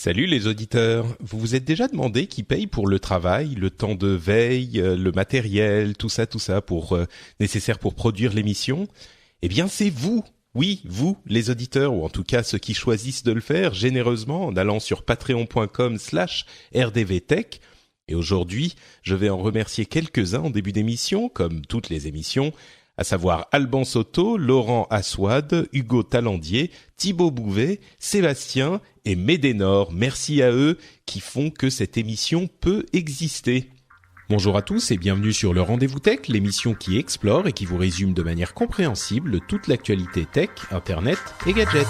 Salut les auditeurs, vous vous êtes déjà demandé qui paye pour le travail, le temps de veille, le matériel, tout ça pour nécessaire pour produire l'émission? Eh bien c'est vous. Oui, vous, les auditeurs, ou en tout cas ceux qui choisissent de le faire généreusement en allant sur patreon.com/rdvtech. Et aujourd'hui, je vais en remercier quelques-uns en début d'émission, comme toutes les émissions, à savoir Alban Soto, Laurent Aswad, Hugo Talandier, Thibaut Bouvet, Sébastien et Médénor. Merci à eux qui font que cette émission peut exister. Bonjour à tous et bienvenue sur le Rendez-vous Tech, l'émission qui explore et qui vous résume de manière compréhensible toute l'actualité tech, internet et gadgets.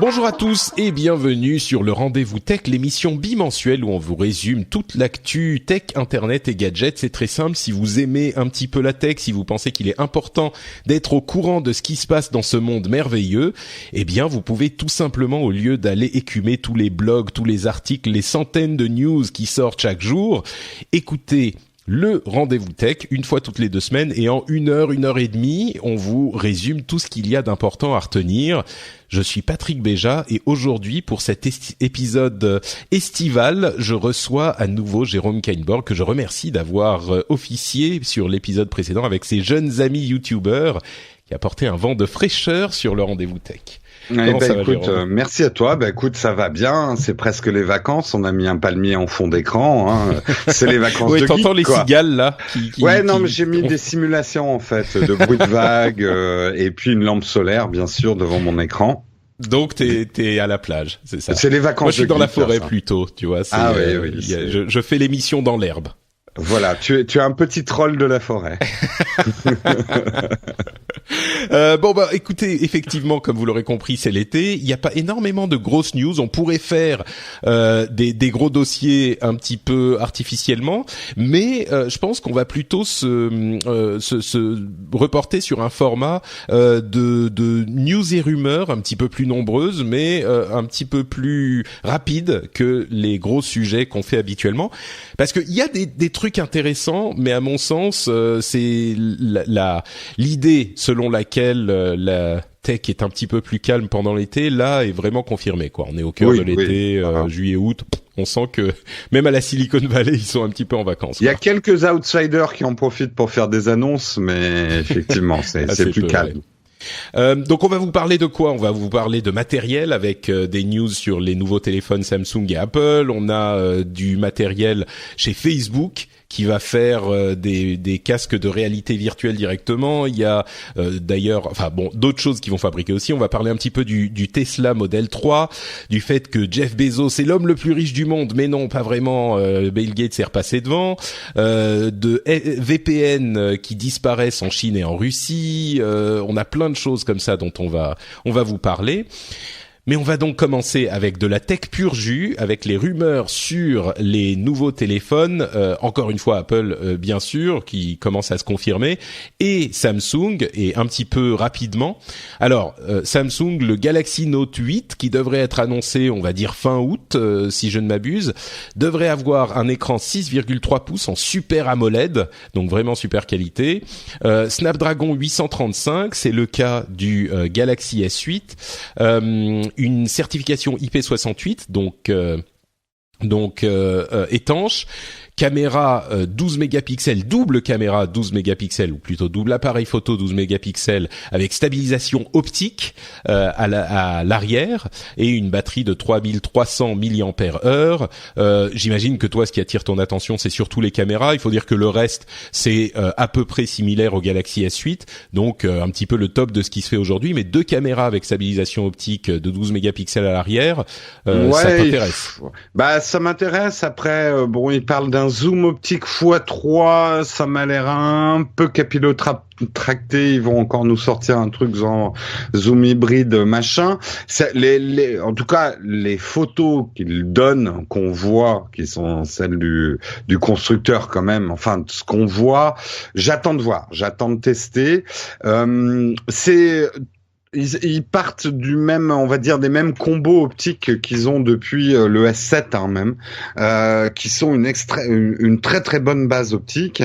Bonjour à tous et bienvenue sur le Rendez-vous Tech, l'émission bimensuelle où on vous résume toute l'actu tech, internet et gadgets. C'est très simple, si vous aimez un petit peu la tech, si vous pensez qu'il est important d'être au courant de ce qui se passe dans ce monde merveilleux, eh bien vous pouvez tout simplement, au lieu d'aller écumer tous les blogs, tous les articles, les centaines de news qui sortent chaque jour, écoutez le Rendez-vous Tech, une fois toutes les 2 semaines, et en 1 heure et demie, on vous résume tout ce qu'il y a d'important à retenir. Je suis Patrick Béja et aujourd'hui, pour cet épisode estival, je reçois à nouveau Jérôme Kainborg, que je remercie d'avoir officié sur l'épisode précédent avec ses jeunes amis youtubeurs, qui a apporté un vent de fraîcheur sur le Rendez-vous Tech. Comment ça va, écoute, merci à toi. Écoute, ça va bien. C'est presque les vacances. On a mis un palmier en fond d'écran. Hein. C'est les vacances de geek. Oui, t'entends les cigales là mais j'ai mis des simulations en fait de bruit de vagues et puis une lampe solaire, bien sûr, devant mon écran. Donc t'es à la plage, c'est ça. C'est les vacances. Moi, je suis dans la forêt ça. Plutôt, tu vois. Oui. Je fais l'émission dans l'herbe. Voilà, tu es un petit troll de la forêt. Écoutez, effectivement, comme vous l'aurez compris, c'est l'été. Il n'y a pas énormément de grosses news. On pourrait faire des gros dossiers un petit peu artificiellement, mais je pense qu'on va plutôt se reporter sur un format de news et rumeurs un petit peu plus nombreuses, mais un petit peu plus rapide que les gros sujets qu'on fait habituellement. Parce qu'il y a des trucs intéressants, mais à mon sens, c'est l'idée selon laquelle la tech est un petit peu plus calme pendant l'été, là, est vraiment confirmée, quoi. On est au cœur de l'été, juillet, août. On sent que même à la Silicon Valley, ils sont un petit peu en vacances. Il y a quelques outsiders qui en profitent pour faire des annonces, mais effectivement, c'est plus calme. Donc on va vous parler de quoi ? On va vous parler de matériel avec des news sur les nouveaux téléphones Samsung et Apple. On a du matériel chez Facebook qui va faire des casques de réalité virtuelle directement. Il y a d'ailleurs, d'autres choses qu'ils vont fabriquer aussi. On va parler un petit peu du Tesla Model 3, du fait que Jeff Bezos est l'homme le plus riche du monde, mais non, pas vraiment. Bill Gates est repassé devant. De VPN qui disparaissent en Chine et en Russie. On a plein de choses comme ça dont on va vous parler. Mais on va donc commencer avec de la tech pur jus, avec les rumeurs sur les nouveaux téléphones, encore une fois Apple bien sûr, qui commence à se confirmer, et Samsung, et un petit peu rapidement. Alors, Samsung, le Galaxy Note 8, qui devrait être annoncé, on va dire fin août, si je ne m'abuse, devrait avoir un écran 6,3 pouces en Super AMOLED, donc vraiment super qualité. Snapdragon 835, c'est le cas du Galaxy S8. Une certification IP68, donc étanche. Caméra 12 mégapixels, double caméra 12 mégapixels, ou plutôt double appareil photo 12 mégapixels avec stabilisation optique à l'arrière, et une batterie de 3300 mAh. J'imagine que toi, ce qui attire ton attention, c'est surtout les caméras. Il faut dire que le reste, c'est à peu près similaire au Galaxy S8, donc un petit peu le top de ce qui se fait aujourd'hui, mais 2 caméras avec stabilisation optique de 12 mégapixels à l'arrière, ça t'intéresse? Ça m'intéresse. Après, il parle d'un zoom optique x3, ça m'a l'air un peu capillotracté. Ils vont encore nous sortir un truc genre zoom hybride machin. En tout cas, les photos qu'ils donnent, qu'on voit, qui sont celles du constructeur quand même. Enfin, ce qu'on voit, j'attends de voir, j'attends de tester. ils partent du même, on va dire, des mêmes combos optiques qu'ils ont depuis le S7 même, qui sont une très très bonne base optique.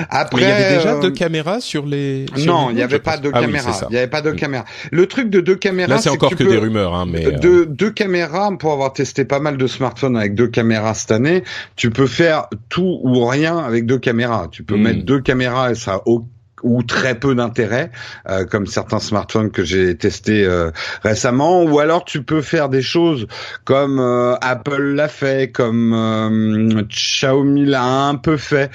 Après, mais il y avait déjà deux caméras sur les. Non, il n'y avait pas de caméra. Il y avait pas de caméra. Le truc de deux caméras. Là, c'est encore que des rumeurs, mais. Deux caméras, pour avoir testé pas mal de smartphones avec deux caméras cette année, tu peux faire tout ou rien avec deux caméras. Tu peux mettre deux caméras et ça a ou très peu d'intérêt, comme certains smartphones que j'ai testés récemment, ou alors tu peux faire des choses comme Apple l'a fait, comme Xiaomi l'a un peu fait,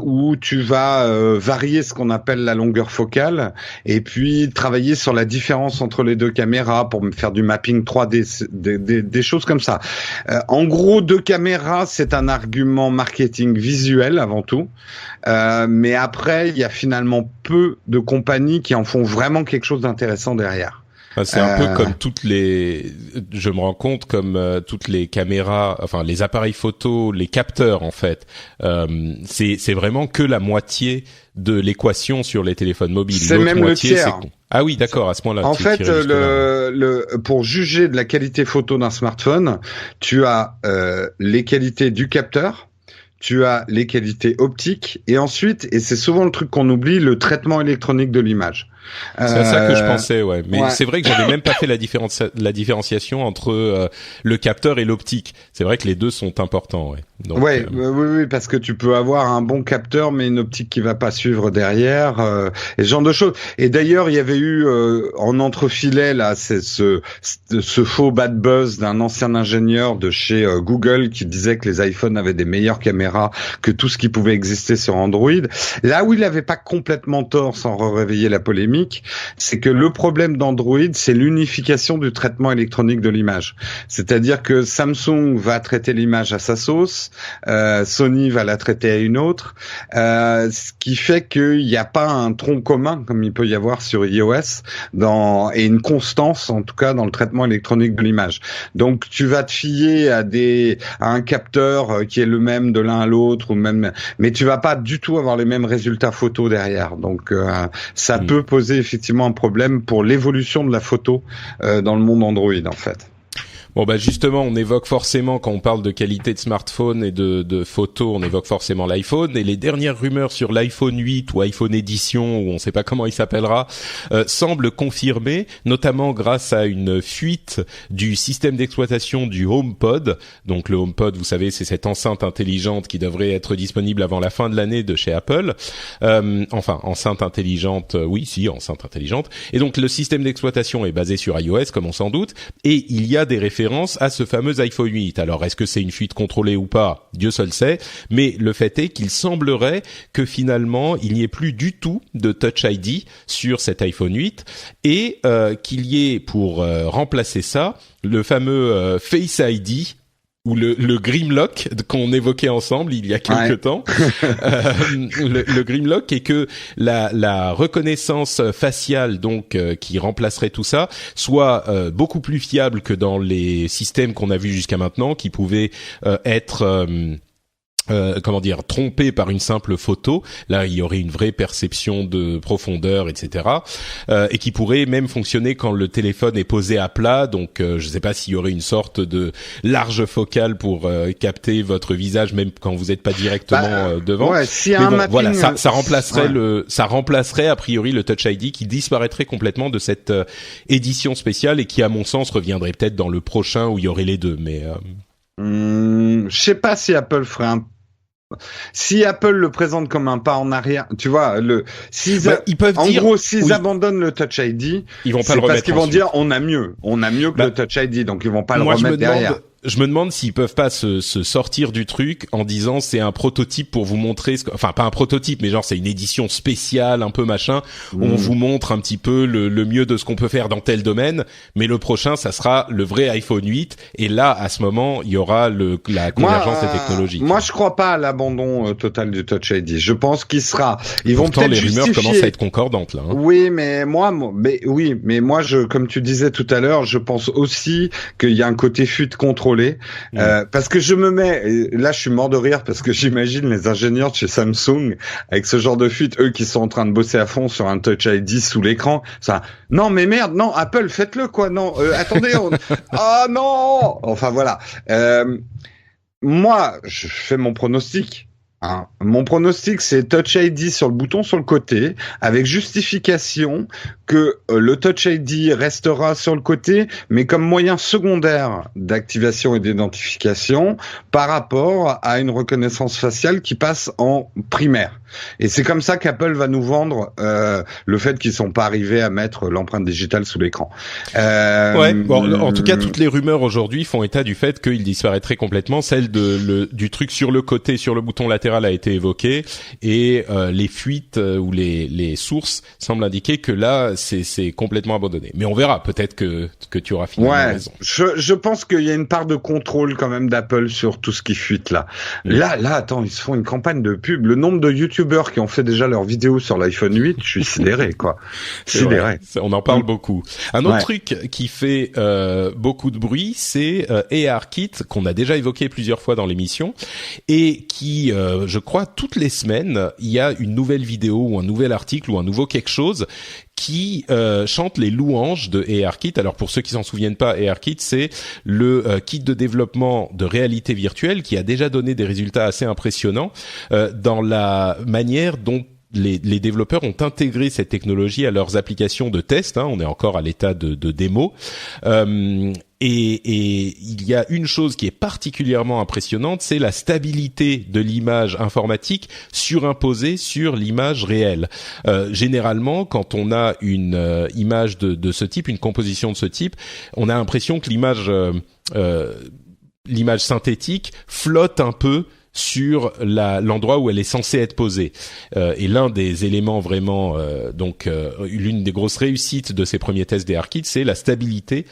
où tu vas varier ce qu'on appelle la longueur focale, et puis travailler sur la différence entre les deux caméras pour me faire du mapping 3D, des choses comme ça. En gros, deux caméras, c'est un argument marketing visuel avant tout, mais après, il y a finalement peu de compagnies qui en font vraiment quelque chose d'intéressant derrière. C'est un peu comme je me rends compte comme toutes les caméras, enfin les appareils photo, les capteurs en fait. C'est vraiment que la moitié de l'équation sur les téléphones mobiles. C'est même le tiers. Ah oui, d'accord, à ce moment-là. En fait, pour juger de la qualité photo d'un smartphone, tu as les qualités du capteur, tu as les qualités optiques et ensuite, et c'est souvent le truc qu'on oublie, le traitement électronique de l'image. C'est à ça que je pensais, ouais. Mais c'est vrai que j'avais même pas fait la différenciation entre le capteur et l'optique. C'est vrai que les deux sont importants, ouais. Donc, oui, parce que tu peux avoir un bon capteur mais une optique qui va pas suivre derrière, et ce genre de choses. Et d'ailleurs, il y avait eu en entrefilet là, c'est ce faux bad buzz d'un ancien ingénieur de chez Google qui disait que les iPhones avaient des meilleures caméras que tout ce qui pouvait exister sur Android. Là où il avait pas complètement tort, sans réveiller la polémique, c'est que le problème d'Android, c'est l'unification du traitement électronique de l'image. C'est-à-dire que Samsung va traiter l'image à sa sauce, Sony va la traiter à une autre, ce qui fait qu'il n'y a pas un tronc commun comme il peut y avoir sur iOS et une constance en tout cas dans le traitement électronique de l'image. Donc tu vas te fier à un capteur qui est le même de l'un à l'autre, mais tu vas pas du tout avoir les mêmes résultats photo derrière. Donc ça peut poser effectivement un problème pour l'évolution de la photo dans le monde Android en fait. Bon bah justement, on évoque forcément quand on parle de qualité de smartphone et de photos, on évoque forcément l'iPhone, et les dernières rumeurs sur l'iPhone 8 ou iPhone Edition, ou on ne sait pas comment il s'appellera, semblent confirmer, notamment grâce à une fuite du système d'exploitation du HomePod. Donc le HomePod, vous savez, c'est cette enceinte intelligente qui devrait être disponible avant la fin de l'année de chez Apple. Enfin, enceinte intelligente, enceinte intelligente. Et donc le système d'exploitation est basé sur iOS, comme on s'en doute, et il y a des références à ce fameux iPhone 8. Alors, est-ce que c'est une fuite contrôlée ou pas? Dieu seul sait. Mais le fait est qu'il semblerait que finalement, il n'y ait plus du tout de Touch ID sur cet iPhone 8 et qu'il y ait pour remplacer ça le fameux Face ID ou le Grimlock qu'on évoquait ensemble il y a quelques temps, le Grimlock, et que la reconnaissance faciale donc qui remplacerait tout ça soit beaucoup plus fiable que dans les systèmes qu'on a vus jusqu'à maintenant, qui pouvaient être trompé par une simple photo. Là, il y aurait une vraie perception de profondeur, etc. Et qui pourrait même fonctionner quand le téléphone est posé à plat. Donc, je ne sais pas s'il y aurait une sorte de large focale pour capter votre visage, même quand vous n'êtes pas directement devant. Ouais, si un mapping, voilà, ça remplacerait ça remplacerait a priori le Touch ID, qui disparaîtrait complètement de cette édition spéciale et qui, à mon sens, reviendrait peut-être dans le prochain où il y aurait les deux. Mais je sais pas si Apple ferait si Apple le présente comme un pas en arrière, tu vois, s'ils abandonnent le Touch ID, ils vont pas le remettre. Parce qu'ils vont dire on a mieux que le Touch ID, donc ils vont pas le remettre derrière. Je me demande s'ils peuvent pas se sortir du truc en disant c'est un prototype pour vous montrer enfin pas un prototype, mais genre c'est une édition spéciale un peu machin où on vous montre un petit peu le mieux de ce qu'on peut faire dans tel domaine, mais le prochain ça sera le vrai iPhone 8, et là à ce moment il y aura la convergence des technologies. Moi je crois pas à l'abandon total du Touch ID. Je pense qu'il sera Pourtant, les rumeurs commencent à être concordantes là. Oui, mais moi comme tu disais tout à l'heure, je pense aussi qu'il y a un côté fuite contrôlée contrôler. Parce que je me mets, et là je suis mort de rire parce que j'imagine les ingénieurs de chez Samsung avec ce genre de fuite, eux qui sont en train de bosser à fond sur un Touch ID sous l'écran. Ça, non mais merde, non Apple, faites-le quoi, non, attendez, ah non, enfin voilà. Moi, je fais mon pronostic. Hein. Mon pronostic, c'est Touch ID sur le bouton sur le côté, avec justification que le Touch ID restera sur le côté, mais comme moyen secondaire d'activation et d'identification par rapport à une reconnaissance faciale qui passe en primaire. Et c'est comme ça qu'Apple va nous vendre le fait qu'ils sont pas arrivés à mettre l'empreinte digitale sous l'écran. Ouais. Bon, en tout cas, toutes les rumeurs aujourd'hui font état du fait qu'il disparaîtrait complètement. Celle du truc sur le côté, sur le bouton latéral a été évoquée, et les fuites ou les sources semblent indiquer que là, c'est complètement abandonné. Mais on verra. Peut-être que tu auras finalement raison. Je pense qu'il y a une part de contrôle quand même d'Apple sur tout ce qui fuite là. Là, attends, ils se font une campagne de pub. Le nombre de YouTubers qui ont fait déjà leurs vidéos sur l'iPhone 8, je suis sidéré, quoi. Sidéré. On en parle beaucoup. Un autre truc qui fait beaucoup de bruit, c'est ARKit, qu'on a déjà évoqué plusieurs fois dans l'émission, et qui, je crois, toutes les semaines, il y a une nouvelle vidéo ou un nouvel article ou un nouveau quelque chose qui chante les louanges de ARKit. Alors pour ceux qui s'en souviennent pas, ARKit, c'est le kit de développement de réalité virtuelle qui a déjà donné des résultats assez impressionnants dans la manière dont les développeurs ont intégré cette technologie à leurs applications de test. Hein, on est encore à l'état de démo. Et il y a une chose qui est particulièrement impressionnante, c'est la stabilité de l'image informatique surimposée sur l'image réelle. Généralement, quand on a une image de ce type, une composition de ce type, on a l'impression que l'image synthétique flotte un peu sur l'endroit où elle est censée être posée. Et l'un des éléments vraiment, l'une des grosses réussites de ces premiers tests d'ARKit, c'est la stabilité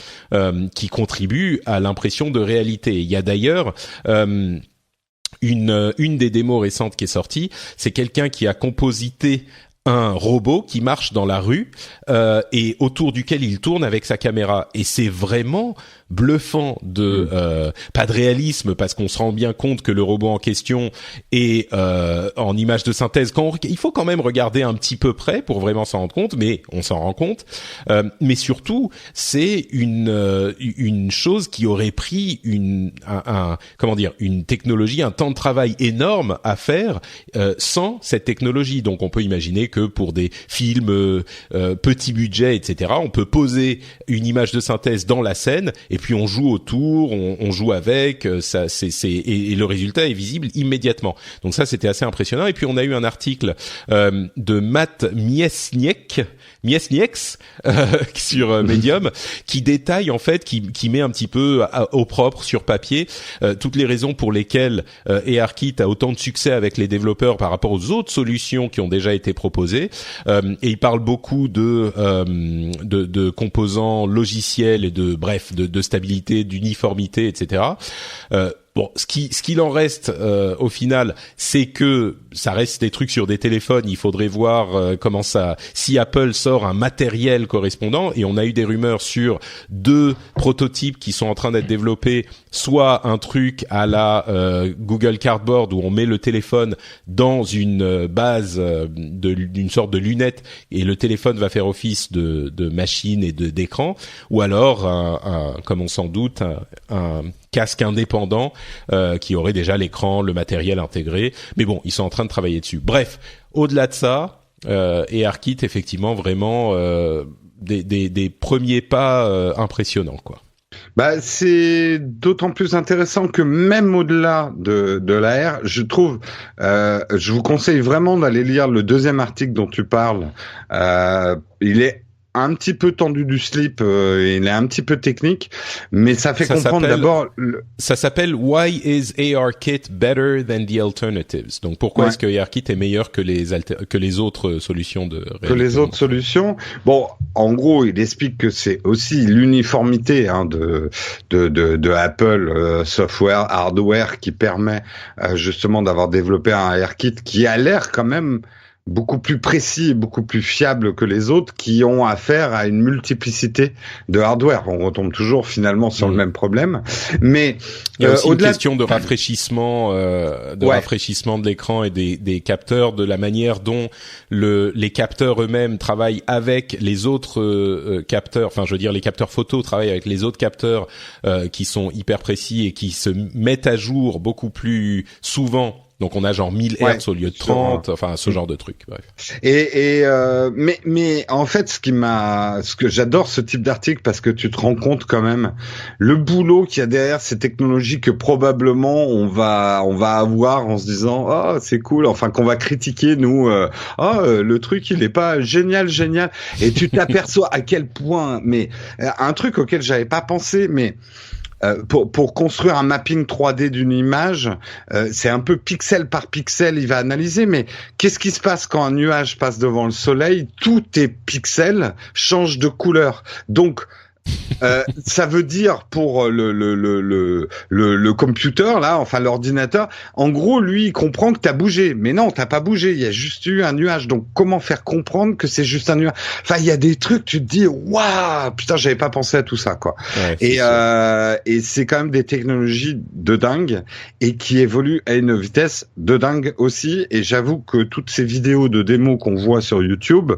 qui contribue à l'impression de réalité. Il y a d'ailleurs une des démos récentes qui est sortie, c'est quelqu'un qui a composité un robot qui marche dans la rue et autour duquel il tourne avec sa caméra, et c'est vraiment bluffant pas de réalisme, parce qu'on se rend bien compte que le robot en question est en image de synthèse. Il faut quand même regarder un petit peu près pour vraiment s'en rendre compte, mais on s'en rend compte. Mais surtout, c'est une chose qui aurait pris une technologie, un temps de travail énorme à faire sans cette technologie. Donc on peut imaginer que pour des films petit budget, etc., on peut poser une image de synthèse dans la scène, et puis on joue autour, on joue avec, et le résultat est visible immédiatement. Donc ça, c'était assez impressionnant. Et puis on a eu un article de Matt Miesnieks sur Medium qui détaille en fait, qui met un petit peu au propre sur papier toutes les raisons pour lesquelles ARKit a autant de succès avec les développeurs par rapport aux autres solutions qui ont déjà été proposées. Et il parle beaucoup de composants logiciels et de stabilité, d'uniformité, etc. Bon, ce qu'il en reste au final, c'est que ça reste des trucs sur des téléphones. Il faudrait voir comment ça, si Apple sort un matériel correspondant. Et on a eu des rumeurs sur 2 prototypes qui sont en train d'être développés, soit un truc à la Google Cardboard où on met le téléphone dans une base d'une sorte de lunette et le téléphone va faire office de machine et d'écran, ou alors comme on s'en doute, un casque indépendant qui aurait déjà l'écran, le matériel intégré. Mais bon, ils sont en train de travailler dessus. Bref, au-delà de ça, ARKit, effectivement, vraiment des premiers pas impressionnants, quoi. Bah, c'est d'autant plus intéressant que même au-delà de l'AR, je trouve, je vous conseille vraiment d'aller lire le 2e article dont tu parles. Il est un petit peu tendu du slip, il est un petit peu technique, mais ça fait comprendre d'abord. Ça s'appelle Why is ARKit better than the alternatives? Donc pourquoi est-ce que ARKit est meilleur que les autres solutions de réalité? Que les autres solutions. Bon, en gros, il explique que c'est aussi l'uniformité de Apple software, hardware qui permet justement d'avoir développé un ARKit qui a l'air quand même beaucoup plus précis et beaucoup plus fiables que les autres qui ont affaire à une multiplicité de hardware. On retombe toujours finalement sur le même problème. Mais il y a aussi une question de rafraîchissement, rafraîchissement de l'écran et des capteurs, de la manière dont les capteurs eux-mêmes travaillent avec les autres capteurs. Enfin, je veux dire, les capteurs photo travaillent avec les autres capteurs qui sont hyper précis et qui se mettent à jour beaucoup plus souvent. Donc on a genre 1000 Hz au lieu de 30, enfin ce genre de truc. Bref. Mais en fait, ce que j'adore ce type d'article parce que tu te rends compte quand même le boulot qu'il y a derrière ces technologies que probablement on va avoir en se disant oh c'est cool, enfin qu'on va critiquer nous le truc il est pas génial et tu t'aperçois à quel point un truc auquel j'avais pas pensé mais pour construire un mapping 3D d'une image, c'est un peu pixel par pixel, il va analyser, mais qu'est-ce qui se passe quand un nuage passe devant le soleil? Tous tes pixels changent de couleur. Donc, ça veut dire pour le computer là, enfin l'ordinateur, en gros lui il comprend que t'as bougé, mais non t'as pas bougé, il y a juste eu un nuage. Donc comment faire comprendre que c'est juste un nuage? Enfin il y a des trucs tu te dis waouh putain j'avais pas pensé à tout ça quoi. Ouais, et c'est quand même des technologies de dingue et qui évoluent à une vitesse de dingue aussi. Et j'avoue que toutes ces vidéos de démos qu'on voit sur YouTube,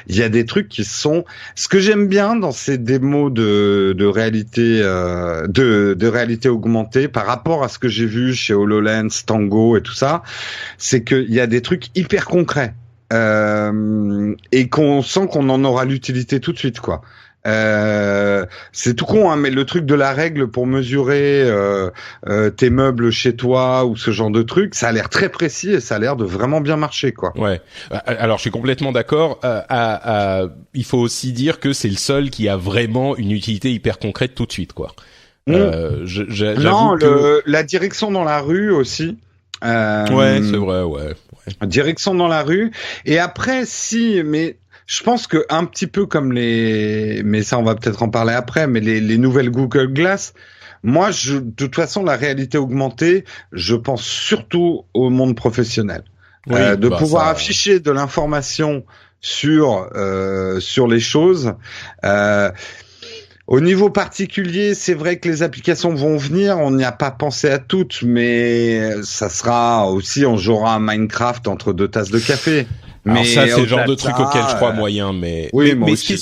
il y a des trucs qui sont ce que j'aime bien dans ces démos de réalité de réalité augmentée par rapport à ce que j'ai vu chez HoloLens, Tango et tout ça, c'est qu'il y a des trucs hyper concrets et qu'on sent qu'on en aura l'utilité tout de suite quoi. C'est tout con, hein, mais le truc de la règle pour mesurer tes meubles chez toi ou ce genre de truc, ça a l'air très précis et ça a l'air de vraiment bien marcher, quoi. Ouais. Alors, je suis complètement d'accord. Il faut aussi dire que c'est le seul qui a vraiment une utilité hyper concrète tout de suite, quoi. Non, la direction dans la rue aussi. Ouais, c'est vrai, ouais. Direction dans la rue. Et après, mais je pense que un petit peu comme mais ça on va peut-être en parler après, mais les nouvelles Google Glass, moi de toute façon la réalité augmentée, je pense surtout au monde professionnel. Oui, pouvoir afficher de l'information sur les choses. Au niveau particulier, c'est vrai que les applications vont venir, on n'y a pas pensé à toutes, mais ça sera aussi, on jouera à Minecraft entre deux tasses de café. Alors ça, c'est le genre de truc auquel je crois moyen, mais oui, mais ce qui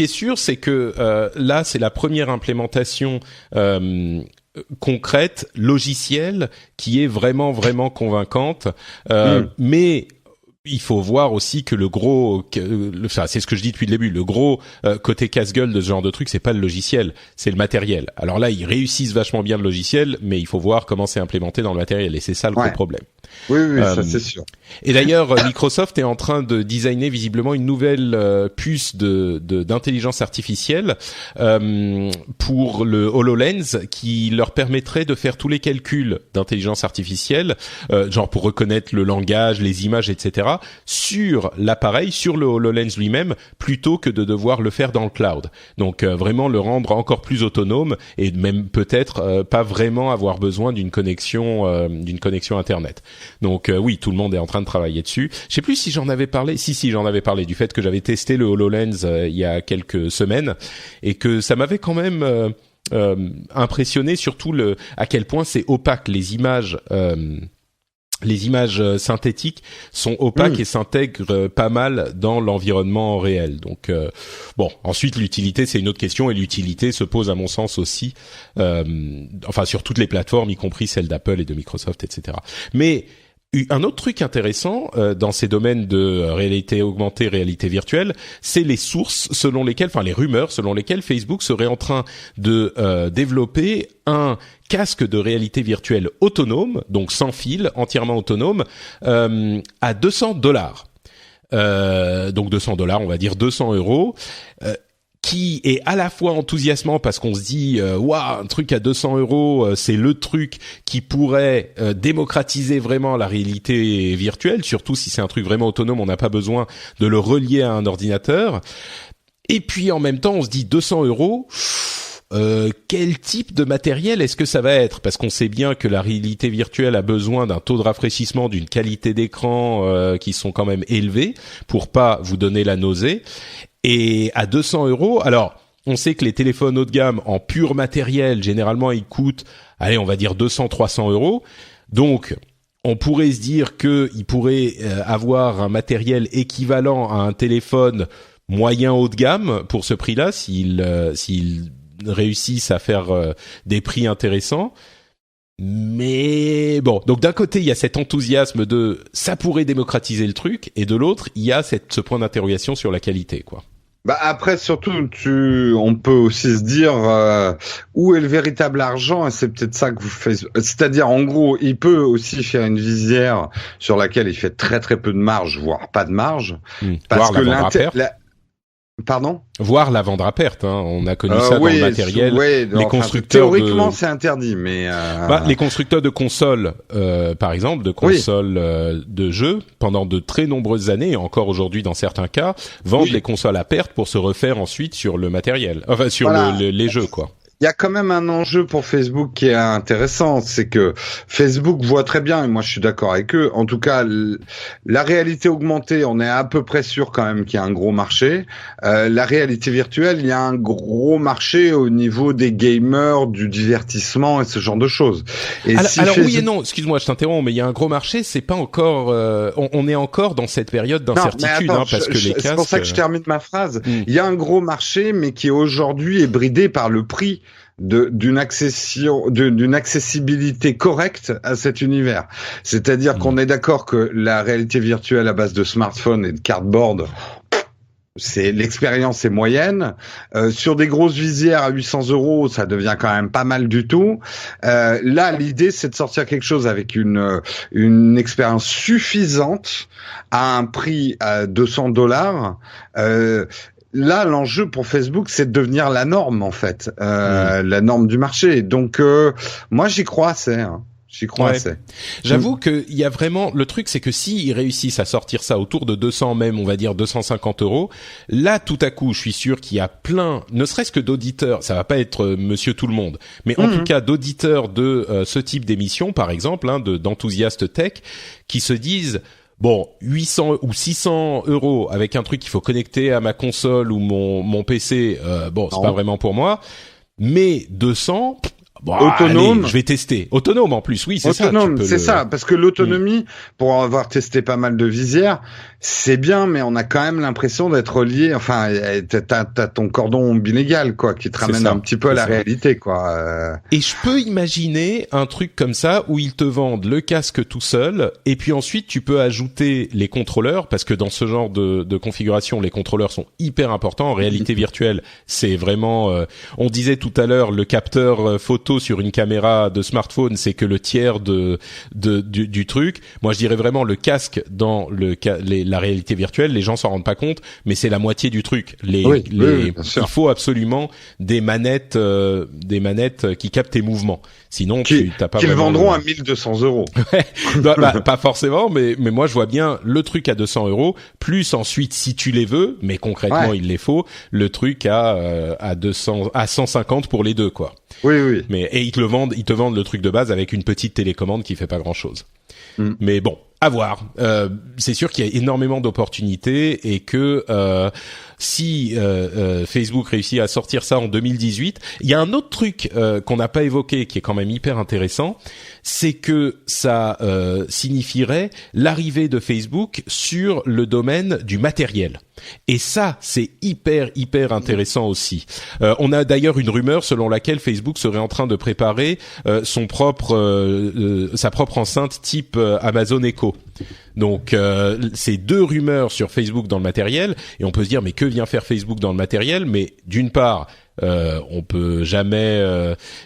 est sûr, c'est que là, c'est la première implémentation concrète, logicielle, qui est vraiment convaincante. Mais il faut voir aussi que c'est ce que je dis depuis le début, le gros côté casse-gueule de ce genre de truc, c'est pas le logiciel, c'est le matériel. Alors là, ils réussissent vachement bien le logiciel, mais il faut voir comment c'est implémenté dans le matériel, et c'est ça le gros problème. Oui, ça c'est sûr. Et d'ailleurs, Microsoft est en train de designer visiblement une nouvelle puce d'intelligence artificielle pour le HoloLens qui leur permettrait de faire tous les calculs d'intelligence artificielle, genre pour reconnaître le langage, les images, etc., sur l'appareil, sur le HoloLens lui-même, plutôt que de devoir le faire dans le cloud. Donc vraiment le rendre encore plus autonome et même peut-être pas vraiment avoir besoin d'une connexion Internet. Donc oui, tout le monde est en train de travailler dessus. Je sais plus si j'en avais parlé. Si, j'en avais parlé du fait que j'avais testé le HoloLens il y a quelques semaines et que ça m'avait quand même impressionné, surtout à quel point c'est opaque. Les images synthétiques sont opaques et s'intègrent pas mal dans l'environnement réel. Donc bon, ensuite l'utilité c'est une autre question et l'utilité se pose à mon sens aussi, enfin sur toutes les plateformes, y compris celles d'Apple et de Microsoft, etc. Mais un autre truc intéressant dans ces domaines de réalité augmentée, réalité virtuelle, c'est les sources selon lesquelles, enfin les rumeurs selon lesquelles Facebook serait en train de développer un casque de réalité virtuelle autonome, donc sans fil, entièrement autonome, à $200. Donc $200, on va dire 200 €. Qui est à la fois enthousiasmant parce qu'on se dit waouh, un truc à 200 €, c'est le truc qui pourrait démocratiser vraiment la réalité virtuelle, surtout si c'est un truc vraiment autonome, on n'a pas besoin de le relier à un ordinateur. Et puis en même temps, on se dit 200 €, quel type de matériel est-ce que ça va être ? Parce qu'on sait bien que la réalité virtuelle a besoin d'un taux de rafraîchissement, d'une qualité d'écran qui sont quand même élevés pour pas vous donner la nausée. Et à 200 €, alors on sait que les téléphones haut de gamme en pur matériel, généralement ils coûtent, allez, on va dire 200-300 €. Donc on pourrait se dire que il pourrait avoir un matériel équivalent à un téléphone moyen haut de gamme pour ce prix-là, s'ils réussissent à faire des prix intéressants. Mais bon, donc d'un côté il y a cet enthousiasme de ça pourrait démocratiser le truc, et de l'autre il y a ce point d'interrogation sur la qualité, quoi. Bah après surtout on peut aussi se dire où est le véritable argent, et c'est peut-être ça que vous faites, c'est-à-dire en gros il peut aussi faire une visière sur laquelle il fait très très peu de marge, voire pas de marge, parce que Pardon ? Voire la vendre à perte, hein. On a connu ça dans le matériel. Les constructeurs théoriquement, c'est interdit, mais les constructeurs de consoles, par exemple, de consoles de jeux, pendant de très nombreuses années, et encore aujourd'hui dans certains cas, vendent les consoles à perte pour se refaire ensuite sur le matériel, enfin sur les jeux, quoi. Il y a quand même un enjeu pour Facebook qui est intéressant, c'est que Facebook voit très bien, et moi je suis d'accord avec eux, en tout cas la réalité augmentée, on est à peu près sûr quand même qu'il y a un gros marché. La réalité virtuelle, il y a un gros marché au niveau des gamers, du divertissement et ce genre de choses. Et alors oui et non, excuse-moi, je t'interromps, mais il y a un gros marché, c'est pas encore, on est encore dans cette période d'incertitude, parce que les casques. C'est pour ça que je termine ma phrase. Il y a un gros marché, mais qui aujourd'hui est bridé par le prix d'une accessibilité correcte à cet univers. C'est-à-dire qu'on est d'accord que la réalité virtuelle à base de smartphone et de cardboard, l'expérience est moyenne. Sur des grosses visières à 800 €, ça devient quand même pas mal du tout. Là, l'idée, c'est de sortir quelque chose avec une expérience suffisante à un prix à 200 $. Là, l'enjeu pour Facebook, c'est de devenir la norme, en fait, la norme du marché. Donc, moi, j'y crois assez. J'y crois assez. J'avoue qu'il y a vraiment, le truc, c'est que s'ils réussissent à sortir ça autour de 200, même, on va dire 250 €, là, tout à coup, je suis sûr qu'il y a plein, ne serait-ce que d'auditeurs, ça va pas être monsieur tout le monde, mais en tout cas d'auditeurs de ce type d'émission, par exemple, d'enthousiastes tech, qui se disent, bon, 800 ou 600 € avec un truc qu'il faut connecter à ma console ou mon PC, c'est pas vraiment pour moi. Mais 200, autonome, allez, je vais tester. Autonome en plus, oui, c'est ça. Autonome, c'est ça, parce que l'autonomie, pour avoir testé pas mal de visières, c'est bien, mais on a quand même l'impression d'être lié. Enfin, t'as ton cordon ombilical, quoi, qui te ramène un petit peu à la réalité, quoi. Et je peux imaginer un truc comme ça où ils te vendent le casque tout seul, et puis ensuite tu peux ajouter les contrôleurs, parce que dans ce genre de configuration, les contrôleurs sont hyper importants. En réalité virtuelle, c'est vraiment. On disait tout à l'heure, le capteur photo sur une caméra de smartphone, c'est que le tiers du truc. Moi, je dirais vraiment le casque dans la réalité virtuelle, les gens s'en rendent pas compte, mais c'est la moitié du truc. Il faut absolument des manettes qui captent tes mouvements. Sinon, tu t'as pas. Qu'ils vendront à 1200 €. Ouais, pas forcément, mais moi je vois bien le truc à 200 €, plus ensuite si tu les veux, mais concrètement il les faut, le truc à 200, à 150 pour les deux, quoi. Oui. Et ils te vendent le truc de base avec une petite télécommande qui fait pas grand chose. Mais bon, à voir. C'est sûr qu'il y a énormément d'opportunités et que si Facebook réussit à sortir ça en 2018, il y a un autre truc qu'on n'a pas évoqué qui est quand même hyper intéressant, c'est que ça signifierait l'arrivée de Facebook sur le domaine du matériel. Et ça, c'est hyper intéressant aussi. On a d'ailleurs une rumeur selon laquelle Facebook serait en train de préparer sa propre enceinte type Amazon Echo. Donc c'est deux rumeurs sur Facebook dans le matériel, et on peut se dire mais que vient faire Facebook dans le matériel? Mais d'une part, on peut jamais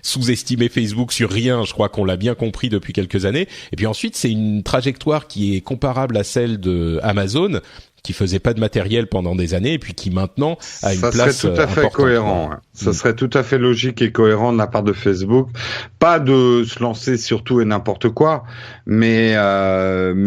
sous-estimer Facebook sur rien, je crois qu'on l'a bien compris depuis quelques années. Et puis ensuite, c'est une trajectoire qui est comparable à celle de Amazon, qui faisait pas de matériel pendant des années et puis qui maintenant a une place importante. Ça serait tout à fait cohérent. Hein. Ça serait tout à fait logique et cohérent de la part de Facebook. Pas de se lancer sur tout et n'importe quoi, mais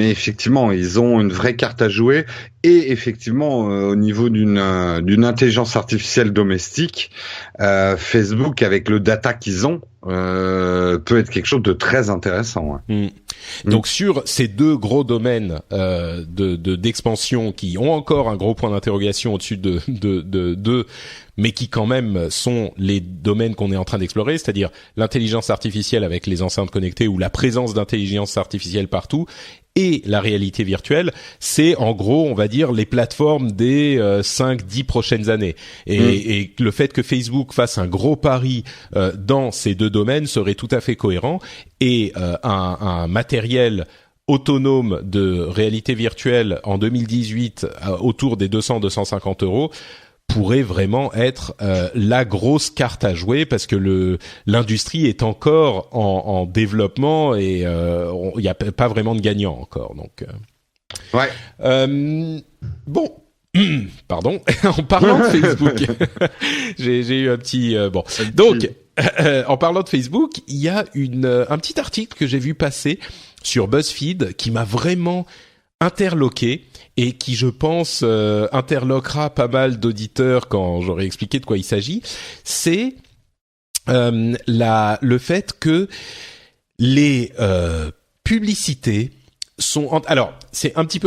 effectivement, ils ont une vraie carte à jouer. Et effectivement, au niveau d'une intelligence artificielle domestique, Facebook, avec le data qu'ils ont, peut être quelque chose de très intéressant. Ouais. Donc sur ces deux gros domaines d'expansion qui ont encore un gros point d'interrogation au-dessus de mais qui quand même sont les domaines qu'on est en train d'explorer, c'est-à-dire l'intelligence artificielle avec les enceintes connectées ou la présence d'intelligence artificielle partout, et la réalité virtuelle, c'est en gros, on va dire, les plateformes des 5-10 prochaines années. Et le fait que Facebook fasse un gros pari dans ces deux domaines serait tout à fait cohérent. Et un matériel autonome de réalité virtuelle en 2018 autour des 200-250 euros pourrait vraiment être la grosse carte à jouer parce que l'industrie est encore en développement et il y a pas vraiment de gagnant encore. Donc ouais. Bon. Pardon. En parlant de Facebook, j'ai eu un petit bon. Donc en parlant de Facebook, il y a un petit article que j'ai vu passer sur BuzzFeed qui m'a vraiment interloqué et qui, je pense, interloquera pas mal d'auditeurs quand j'aurai expliqué de quoi il s'agit. C'est le fait que les publicités sont alors c'est un petit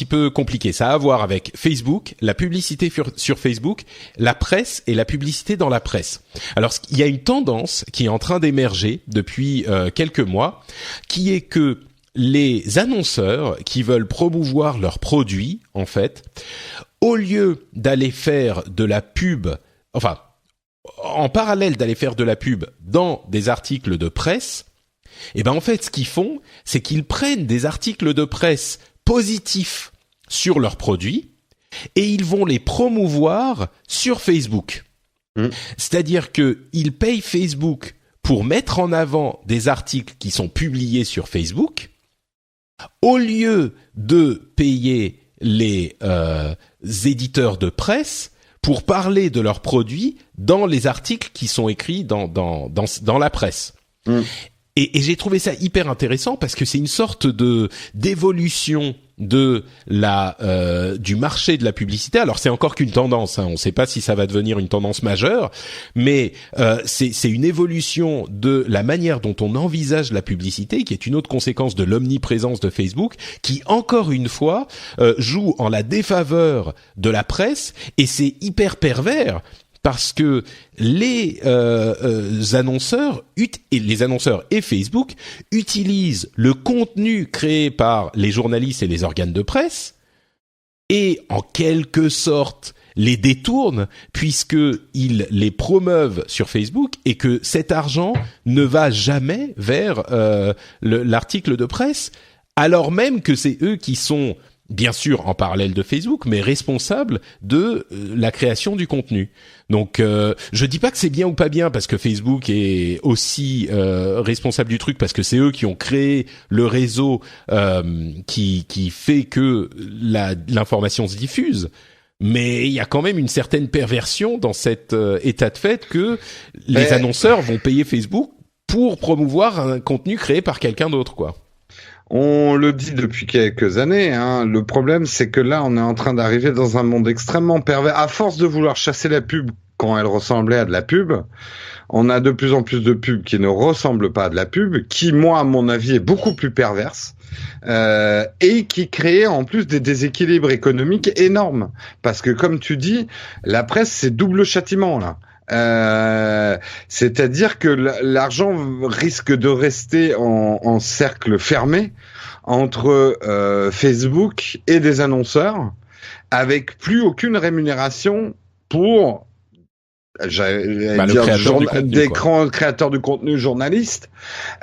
peu compliqué. Ça a à voir avec Facebook, la publicité sur Facebook, la presse et la publicité dans la presse. Alors il y a une tendance qui est en train d'émerger depuis quelques mois, qui est que les annonceurs qui veulent promouvoir leurs produits, en fait, au lieu d'aller faire de la pub, enfin, en parallèle d'aller faire de la pub dans des articles de presse, eh ben en fait, ce qu'ils font, c'est qu'ils prennent des articles de presse positifs sur leurs produits et ils vont les promouvoir sur Facebook. C'est-à-dire que ils payent Facebook pour mettre en avant des articles qui sont publiés sur Facebook, au lieu de payer les éditeurs de presse pour parler de leurs produits dans les articles qui sont écrits dans la presse. Et j'ai trouvé ça hyper intéressant parce que c'est une sorte d'évolution de du marché de la publicité. Alors c'est encore qu'une tendance, hein. On ne sait pas si ça va devenir une tendance majeure, mais c'est une évolution de la manière dont on envisage la publicité, qui est une autre conséquence de l'omniprésence de Facebook, qui encore une fois joue en la défaveur de la presse, et c'est hyper pervers. Parce que les annonceurs et Facebook utilisent le contenu créé par les journalistes et les organes de presse et en quelque sorte les détournent puisqu'ils les promeuvent sur Facebook et que cet argent ne va jamais vers l'article de presse, alors même que c'est eux qui sont bien sûr en parallèle de Facebook, mais responsable de la création du contenu. Donc, je dis pas que c'est bien ou pas bien, parce que Facebook est aussi responsable du truc, parce que c'est eux qui ont créé le réseau qui fait que l'information se diffuse. Mais il y a quand même une certaine perversion dans cet état de fait que les annonceurs vont payer Facebook pour promouvoir un contenu créé par quelqu'un d'autre, quoi. On le dit depuis quelques années, hein. Le problème, c'est que là, on est en train d'arriver dans un monde extrêmement pervers. À force de vouloir chasser la pub quand elle ressemblait à de la pub, on a de plus en plus de pubs qui ne ressemblent pas à de la pub, qui, moi, à mon avis, est beaucoup plus perverse, et qui crée en plus des déséquilibres économiques énormes. Parce que, comme tu dis, la presse, c'est double châtiment, là. C'est-à-dire que l'argent risque de rester en cercle fermé entre Facebook et des annonceurs, avec plus aucune rémunération pour des créateurs du contenu journalistes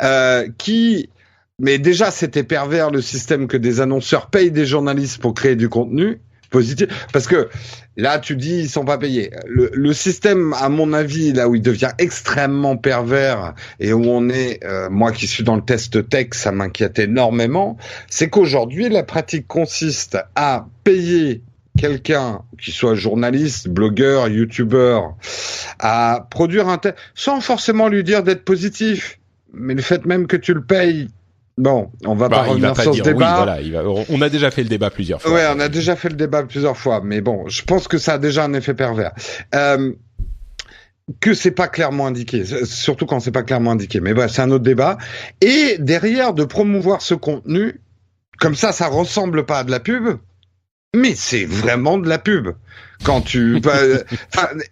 mais déjà c'était pervers le système que des annonceurs payent des journalistes pour créer du contenu positif, parce que là tu dis ils sont pas payés. Le système, à mon avis, là où il devient extrêmement pervers et où on est, moi qui suis dans le test tech, ça m'inquiète énormément, c'est qu'aujourd'hui la pratique consiste à payer quelqu'un qui soit journaliste, blogueur, youtubeur, à produire un texte, sans forcément lui dire d'être positif, mais le fait même que tu le payes, bon, on va pas revenir sur ce débat. Oui, voilà, on a déjà fait le débat plusieurs fois. Ouais, on a déjà fait le débat plusieurs fois, mais bon, je pense que ça a déjà un effet pervers. Que c'est pas clairement indiqué, surtout quand c'est pas clairement indiqué. Mais bref, c'est un autre débat. Et derrière, de promouvoir ce contenu, comme ça ressemble pas à de la pub, mais c'est vraiment de la pub. Quand tu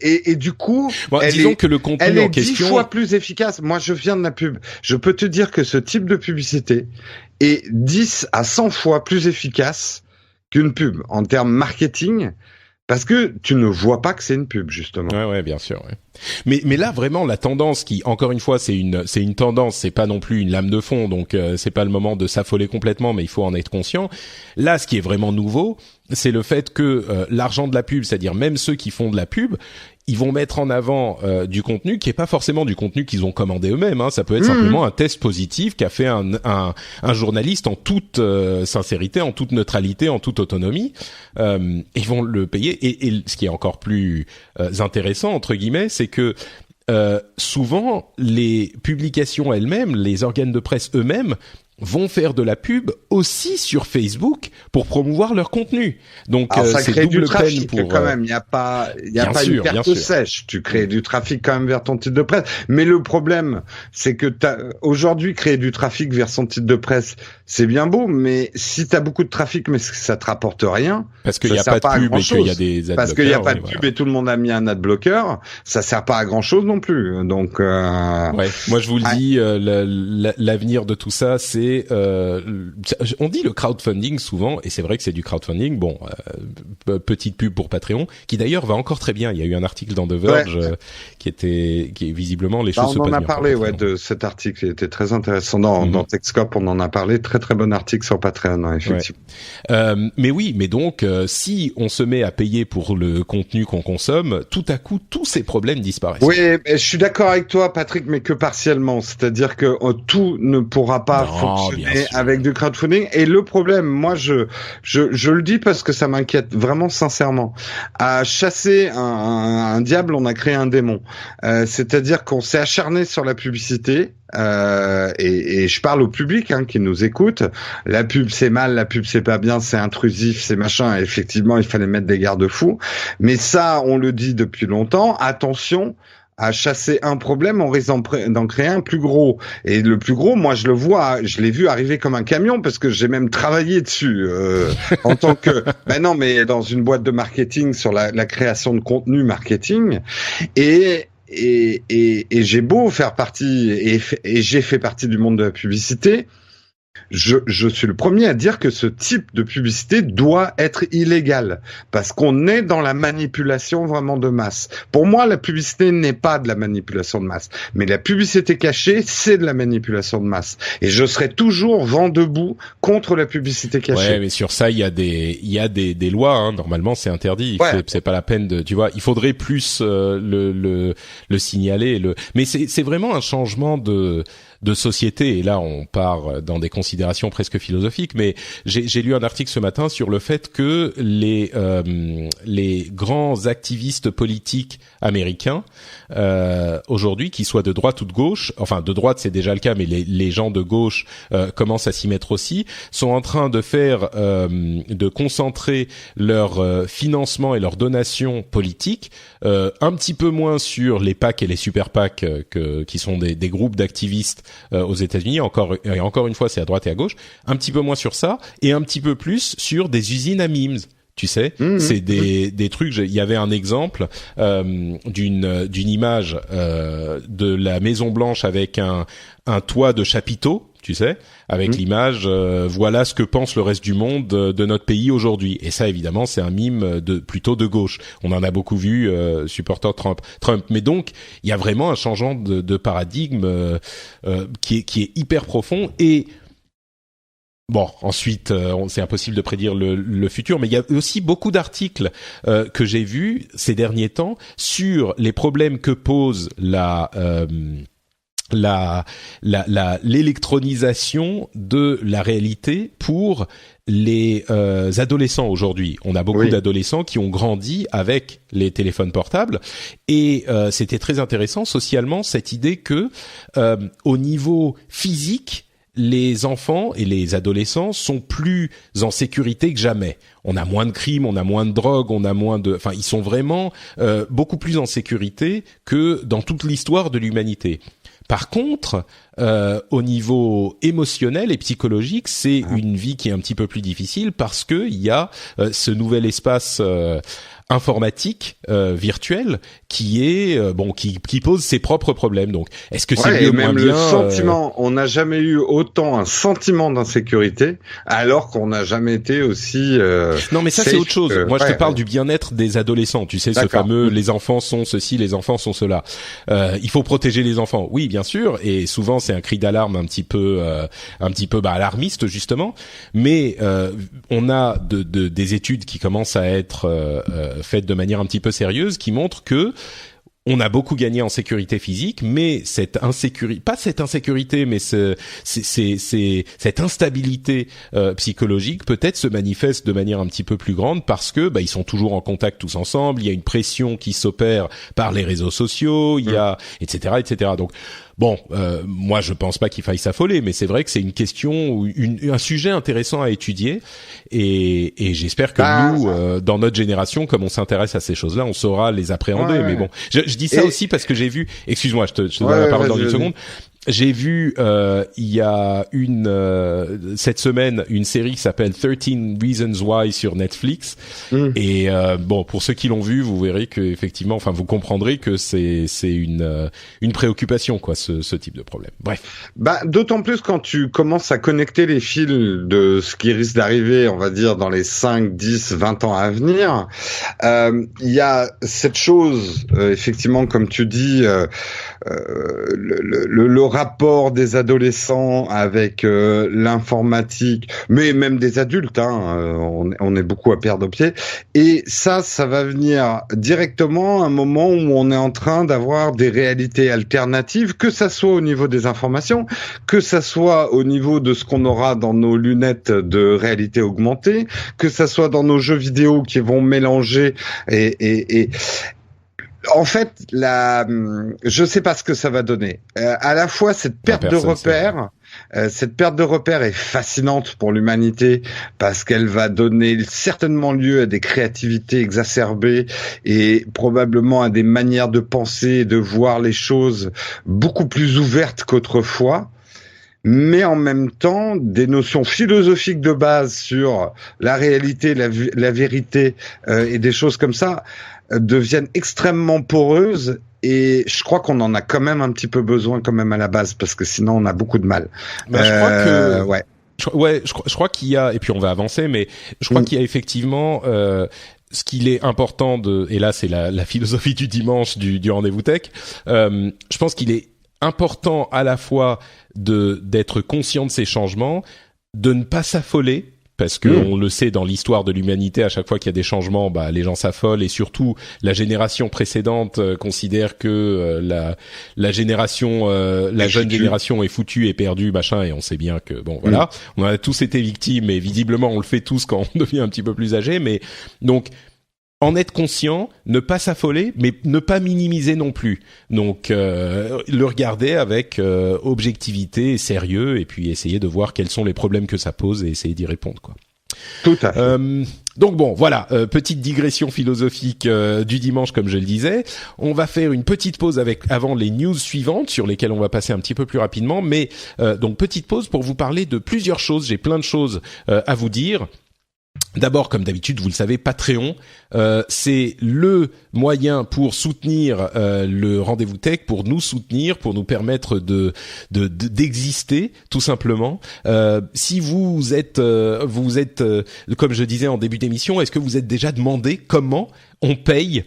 et du coup, bon, disons que le contenu en question, 10 fois plus efficace. Moi, je viens de la pub. Je peux te dire que ce type de publicité est 10 à 100 fois plus efficace qu'une pub en termes marketing. Parce que tu ne vois pas que c'est une pub, justement. Ouais, bien sûr. Ouais. Mais là, vraiment, la tendance qui, encore une fois, c'est une tendance, c'est pas non plus une lame de fond, donc c'est pas le moment de s'affoler complètement, mais il faut en être conscient. Là, ce qui est vraiment nouveau, c'est le fait que l'argent de la pub, c'est-à-dire même ceux qui font de la pub, ils vont mettre en avant du contenu qui est pas forcément du contenu qu'ils ont commandé eux-mêmes. Hein. Ça peut être simplement un test positif qu'a fait un journaliste en toute sincérité, en toute neutralité, en toute autonomie. Ils vont le payer. Et ce qui est encore plus intéressant entre guillemets, c'est que souvent les publications elles-mêmes, les organes de presse eux-mêmes vont faire de la pub aussi sur Facebook pour promouvoir leur contenu. Donc ça c'est crée double du trafic peine pour quand même. Il y a pas une perte sèche. Tu crées du trafic quand même vers ton titre de presse. Mais le problème, c'est que aujourd'hui créer du trafic vers son titre de presse, c'est bien beau, mais si t'as beaucoup de trafic mais ça te rapporte rien, parce qu'il y a pas de pub et qu'il y a des adblockers, parce qu'il y a pas de pub et tout le monde a mis un adblocker, ça sert pas à grand chose non plus. Donc ouais, moi je vous le dis, l'avenir de tout ça, c'est on dit le crowdfunding souvent, et c'est vrai que c'est du crowdfunding. Bon, petite pub pour Patreon, qui d'ailleurs va encore très bien. Il y a eu un article dans The Verge qui est visiblement les choses se passent bien. On en a parlé, de cet article, il était très intéressant dans Techscope. On en a parlé, très très bon article sur Patreon, hein, effectivement. Ouais. Mais oui, mais donc si on se met à payer pour le contenu qu'on consomme, tout à coup tous ces problèmes disparaissent. Oui, je suis d'accord avec toi, Patrick, mais que partiellement. C'est-à-dire que tout ne pourra pas fonctionner avec du crowdfunding. Et le problème, moi, je le dis parce que ça m'inquiète vraiment sincèrement. À chasser un diable, on a créé un démon. C'est-à-dire qu'on s'est acharné sur la publicité. Et je parle au public qui nous écoute. La pub c'est mal, la pub c'est pas bien, c'est intrusif, c'est machin. Et effectivement, il fallait mettre des garde-fous. Mais ça, on le dit depuis longtemps. Attention. À chasser un problème, on risque d'en créer un plus gros. Et le plus gros, moi, je le vois, je l'ai vu arriver comme un camion parce que j'ai même travaillé dessus en tant que. Ben non, mais dans une boîte de marketing sur la création de contenu marketing et j'ai beau faire partie et j'ai fait partie du monde de la publicité. Je suis le premier à dire que ce type de publicité doit être illégal parce qu'on est dans la manipulation vraiment de masse. Pour moi, la publicité n'est pas de la manipulation de masse, mais la publicité cachée, c'est de la manipulation de masse. Et je serai toujours vent debout contre la publicité cachée. Ouais, mais sur ça, il y a des lois. Hein. Normalement, c'est interdit. Ouais. C'est pas la peine de, tu vois. Il faudrait plus le signaler. Mais c'est vraiment un changement de société, et là on part dans des considérations presque philosophiques, mais j'ai lu un article ce matin sur le fait que les grands activistes politiques américains aujourd'hui, qu'ils soient de droite ou de gauche, enfin de droite c'est déjà le cas, mais les gens de gauche commencent à s'y mettre aussi, sont en train de faire de concentrer leur financement et leurs donations politiques un petit peu moins sur les PAC et les super PAC qui sont des groupes d'activistes aux États-Unis, encore une fois c'est à droite et à gauche, un petit peu moins sur ça et un petit peu plus sur des usines à memes. Tu sais, c'est des trucs. Il y avait un exemple d'une image de la Maison Blanche avec un toit de chapiteau, tu sais, avec l'image voilà ce que pense le reste du monde de notre pays aujourd'hui. Et ça, évidemment, c'est un mime plutôt de gauche. On en a beaucoup vu supporter Trump. Mais donc, il y a vraiment un changement de paradigme qui est hyper profond. Et bon, ensuite, c'est impossible de prédire le futur, mais il y a aussi beaucoup d'articles que j'ai vus ces derniers temps sur les problèmes que pose l'électronisation de la réalité pour les adolescents aujourd'hui, on a beaucoup d'adolescents qui ont grandi avec les téléphones portables et c'était très intéressant socialement cette idée que au niveau physique, les enfants et les adolescents sont plus en sécurité que jamais. On a moins de crimes, on a moins de drogue, ils sont vraiment beaucoup plus en sécurité que dans toute l'histoire de l'humanité. Par contre, au niveau émotionnel et psychologique, c'est une vie qui est un petit peu plus difficile parce que il y a ce nouvel espace informatique virtuel qui est qui pose ses propres problèmes. Donc, est-ce que c'est mieux ou moins bien? Le sentiment, on n'a jamais eu autant un sentiment d'insécurité, alors qu'on n'a jamais été aussi. Non, mais ça c'est autre chose. Moi, je te parle du bien-être des adolescents. Tu sais, ce fameux les enfants sont ceci, les enfants sont cela. Il faut protéger les enfants. Oui, bien sûr, et souvent c'est un cri d'alarme un petit peu alarmiste justement. Mais on a des études qui commencent à être faites de manière un petit peu sérieuse, qui montrent que on a beaucoup gagné en sécurité physique, mais cette insécurité, mais cette instabilité psychologique peut-être se manifeste de manière un petit peu plus grande parce que ils sont toujours en contact tous ensemble. Il y a une pression qui s'opère par les réseaux sociaux, il y a etc. Donc moi je pense pas qu'il faille s'affoler, mais c'est vrai que c'est une question, un sujet intéressant à étudier, et j'espère que nous, dans notre génération, comme on s'intéresse à ces choses-là, on saura les appréhender. Mais bon, je dis ça aussi parce que j'ai vu. Excuse-moi, je te donne la parole dans une seconde. J'ai vu il y a cette semaine une série qui s'appelle 13 Reasons Why sur Netflix et pour ceux qui l'ont vu, vous verrez que effectivement, vous comprendrez que c'est une préoccupation quoi, ce type de problème. Bref. D'autant plus quand tu commences à connecter les fils de ce qui risque d'arriver, on va dire dans les 5, 10, 20 ans à venir. Il y a cette chose effectivement comme tu dis le rapport des adolescents avec l'informatique, mais même des adultes, on est beaucoup à perdre au pied. Et ça va venir directement à un moment où on est en train d'avoir des réalités alternatives, que ça soit au niveau des informations, que ça soit au niveau de ce qu'on aura dans nos lunettes de réalité augmentée, que ça soit dans nos jeux vidéo qui vont mélanger et en fait, je sais pas ce que ça va donner. À la fois cette perte de repères, est fascinante pour l'humanité parce qu'elle va donner certainement lieu à des créativités exacerbées et probablement à des manières de penser et de voir les choses beaucoup plus ouvertes qu'autrefois. Mais en même temps, des notions philosophiques de base sur la réalité, la vérité et des choses comme ça deviennent extrêmement poreuses, et je crois qu'on en a quand même un petit peu besoin quand même à la base, parce que sinon on a beaucoup de mal. Je crois qu'il y a, et puis on va avancer, mais je crois qu'il y a effectivement ce qu'il est important et là c'est la philosophie du dimanche du rendez-vous tech, je pense qu'il est important à la fois d'être conscient de ces changements, de ne pas s'affoler, parce que on le sait dans l'histoire de l'humanité, à chaque fois qu'il y a des changements, les gens s'affolent, et surtout la génération précédente considère que la jeune génération est foutue et perdue, et on sait bien que voilà, on a tous été victimes, et visiblement on le fait tous quand on devient un petit peu plus âgé, mais donc en être conscient, ne pas s'affoler, mais ne pas minimiser non plus. Donc, le regarder avec objectivité et sérieux, et puis essayer de voir quels sont les problèmes que ça pose et essayer d'y répondre, quoi. Tout à fait. Donc voilà, petite digression philosophique du dimanche, comme je le disais. On va faire une petite pause avant les news suivantes, sur lesquelles on va passer un petit peu plus rapidement. Mais donc petite pause pour vous parler de plusieurs choses. J'ai plein de choses à vous dire. D'abord, comme d'habitude, vous le savez, Patreon, c'est le moyen pour soutenir le Rendez-vous Tech, pour nous soutenir, pour nous permettre d'exister, tout simplement. Si vous êtes, comme je disais en début d'émission, est-ce que vous êtes déjà demandé comment on paye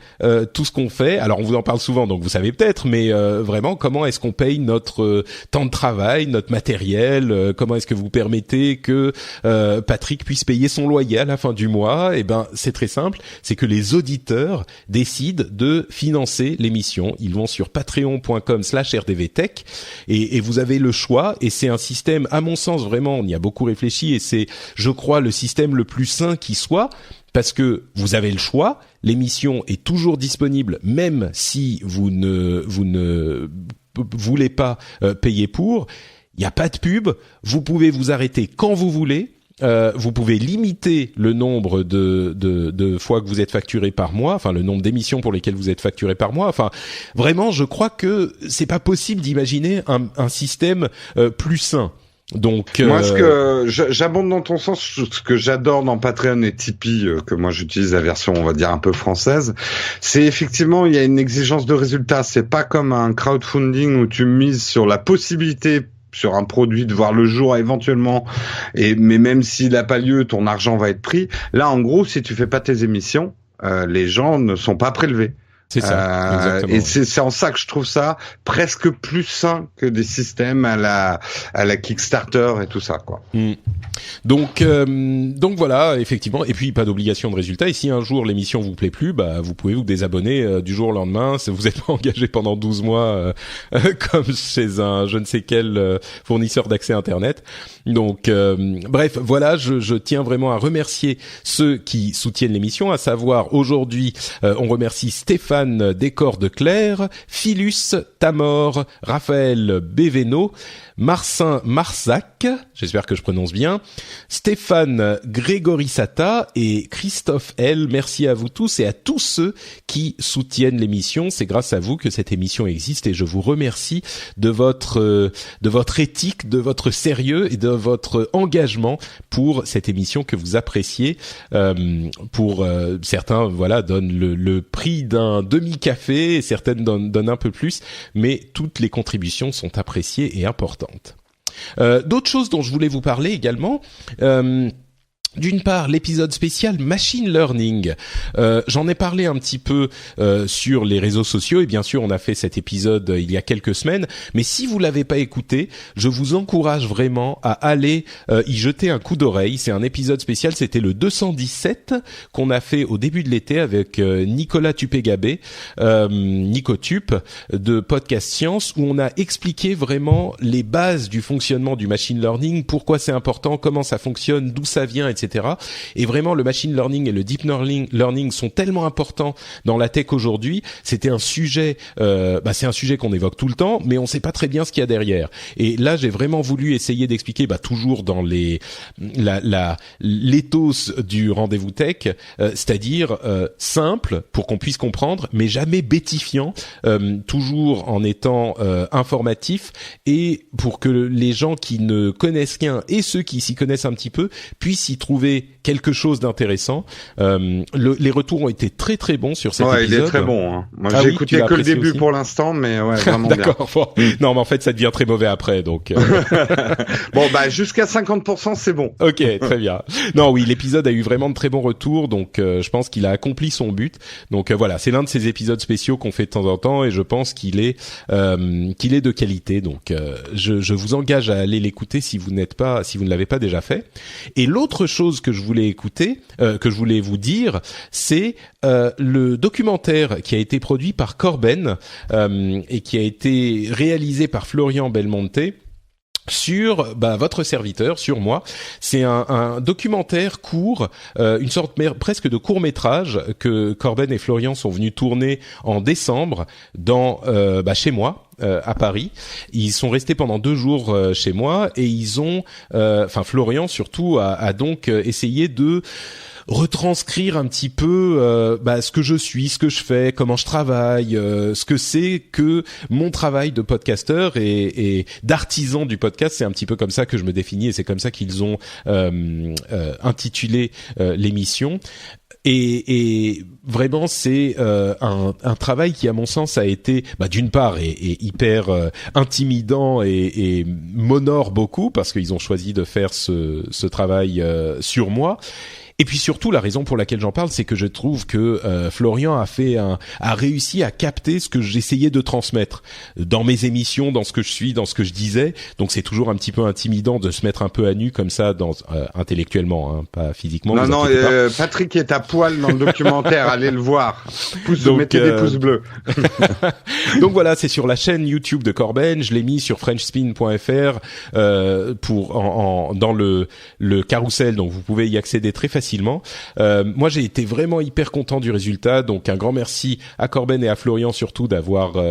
tout ce qu'on fait. Alors on vous en parle souvent, donc vous savez peut-être, mais vraiment, comment est-ce qu'on paye notre temps de travail, notre matériel, comment est-ce que vous permettez que Patrick puisse payer son loyer à la fin du mois? Eh ben, c'est très simple, c'est que les auditeurs décident de financer l'émission. Ils vont sur patreon.com/rdvtech et vous avez le choix, et c'est un système, à mon sens, vraiment, on y a beaucoup réfléchi, et c'est, je crois, le système le plus sain qui soit, parce que vous avez le choix, l'émission est toujours disponible, même si vous ne voulez pas payer pour. Il n'y a pas de pub, vous pouvez vous arrêter quand vous voulez. Vous pouvez limiter le nombre de fois que vous êtes facturé par mois, enfin le nombre d'émissions pour lesquelles vous êtes facturé par mois. Enfin, vraiment, je crois que c'est pas possible d'imaginer un système plus sain. Donc moi, j'abonde dans ton sens. Ce que j'adore dans Patreon et Tipeee, que moi j'utilise la version, on va dire, un peu française, c'est effectivement, il y a une exigence de résultat. C'est pas comme un crowdfunding où tu mises sur la possibilité sur un produit de voir le jour éventuellement, mais même s'il n'a pas lieu, ton argent va être pris. Là, en gros, si tu fais pas tes émissions, les gens ne sont pas prélevés. C'est ça, exactement. Et c'est en ça que je trouve ça presque plus sain que des systèmes à la Kickstarter et tout ça, quoi. Donc voilà, effectivement. Et puis pas d'obligation de résultat. Et si un jour l'émission vous plaît plus, bah vous pouvez vous désabonner du jour au lendemain. Vous êtes pas engagé pendant 12 mois comme chez un je ne sais quel fournisseur d'accès Internet. Donc bref, voilà, je tiens vraiment à remercier ceux qui soutiennent l'émission, à savoir aujourd'hui on remercie Stéphane Décor de Claire, Philus, Tamor, Raphaël Béveno, Marcin Marzac, j'espère que je prononce bien, Stéphane Grégorissata et Christophe L. Merci à vous tous et à tous ceux qui soutiennent l'émission. C'est grâce à vous que cette émission existe et je vous remercie de votre éthique, de votre sérieux et de votre engagement pour cette émission que vous appréciez. Pour certains, voilà, donnent le prix d'un demi-café, et certaines donnent un peu plus, mais toutes les contributions sont appréciées et importantes. D'autres choses dont je voulais vous parler également. D'une part, l'épisode spécial Machine Learning. J'en ai parlé un petit peu sur les réseaux sociaux et bien sûr, on a fait cet épisode il y a quelques semaines. Mais si vous l'avez pas écouté, je vous encourage vraiment à aller y jeter un coup d'oreille. C'est un épisode spécial, c'était le 217 qu'on a fait au début de l'été avec Nicolas Tupégabé, Nicotup de Podcast Science, où on a expliqué vraiment les bases du fonctionnement du machine learning, pourquoi c'est important, comment ça fonctionne, d'où ça vient, etc. Et vraiment, le machine learning et le deep learning sont tellement importants dans la tech aujourd'hui. C'était un sujet, c'est un sujet qu'on évoque tout le temps, mais on ne sait pas très bien ce qu'il y a derrière. Et là, j'ai vraiment voulu essayer d'expliquer, toujours dans l'éthos du rendez-vous tech, c'est-à-dire simple pour qu'on puisse comprendre, mais jamais bêtifiant, toujours en étant informatif et pour que les gens qui ne connaissent rien et ceux qui s'y connaissent un petit peu puissent y trouver quelque chose d'intéressant. Les retours ont été très très bons sur cet épisode. Il est très bon. Hein. Moi, j'ai écouté que le début aussi pour l'instant, mais ouais, vraiment bien. D'accord. Bon. Non, mais en fait, ça devient très mauvais après, donc. Bon, jusqu'à 50%, c'est bon. Ok, très bien. Non, oui, l'épisode a eu vraiment de très bons retours, donc je pense qu'il a accompli son but. Donc voilà, c'est l'un de ces épisodes spéciaux qu'on fait de temps en temps, et je pense qu'il est de qualité. Donc je vous engage à aller l'écouter si vous ne l'avez pas déjà fait. Et l'autre chose que je voulais que je voulais vous dire, c'est le documentaire qui a été produit par Corben et qui a été réalisé par Florian Belmonte sur votre serviteur, sur moi. C'est un documentaire court, une sorte presque de court-métrage que Corben et Florian sont venus tourner en décembre chez moi. À Paris. Ils sont restés pendant 2 jours chez moi et ils ont, Florian surtout a donc essayé de retranscrire un petit peu ce que je suis, ce que je fais, comment je travaille, ce que c'est que mon travail de podcasteur et d'artisan du podcast. C'est un petit peu comme ça que je me définis et c'est comme ça qu'ils ont intitulé l'émission. Et vraiment c'est un travail qui à mon sens a été d'une part est hyper intimidant et m'honore beaucoup parce qu'ils ont choisi de faire ce travail sur moi. Et puis surtout, la raison pour laquelle j'en parle, c'est que je trouve que Florian a réussi à capter ce que j'essayais de transmettre dans mes émissions, dans ce que je suis, dans ce que je disais. Donc c'est toujours un petit peu intimidant de se mettre un peu à nu comme ça, intellectuellement, hein, pas physiquement. Non, Patrick est à poil dans le documentaire, allez le voir. Mettez des pouces bleus. Donc voilà, c'est sur la chaîne YouTube de Corben. Je l'ai mis sur FrenchSpin.fr dans le carrousel, donc vous pouvez y accéder très facilement. Moi, j'ai été vraiment hyper content du résultat, donc un grand merci à Corben et à Florian surtout d'avoir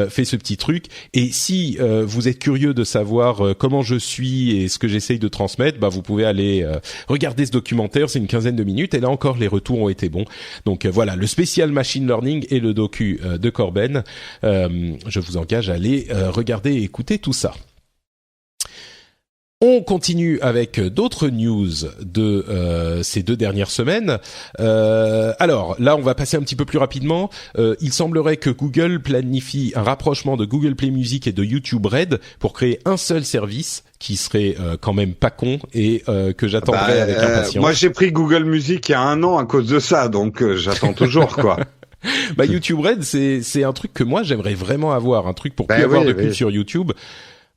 fait ce petit truc. Et si vous êtes curieux de savoir comment je suis et ce que j'essaye de transmettre, vous pouvez aller regarder ce documentaire. C'est une 15aine de minutes et là encore les retours ont été bons. Donc voilà, le spécial machine learning et le docu de Corben. Je vous engage à aller regarder et écouter tout ça. On continue avec d'autres news de ces 2 dernières semaines. Alors là, on va passer un petit peu plus rapidement. Il semblerait que Google planifie un rapprochement de Google Play Music et de YouTube Red pour créer un seul service qui serait quand même pas con et que j'attendrai avec impatience. Moi, j'ai pris Google Music il y a 1 an à cause de ça, donc j'attends toujours quoi. YouTube Red, c'est un truc que moi j'aimerais vraiment avoir, un truc pour plus avoir de pubs sur YouTube.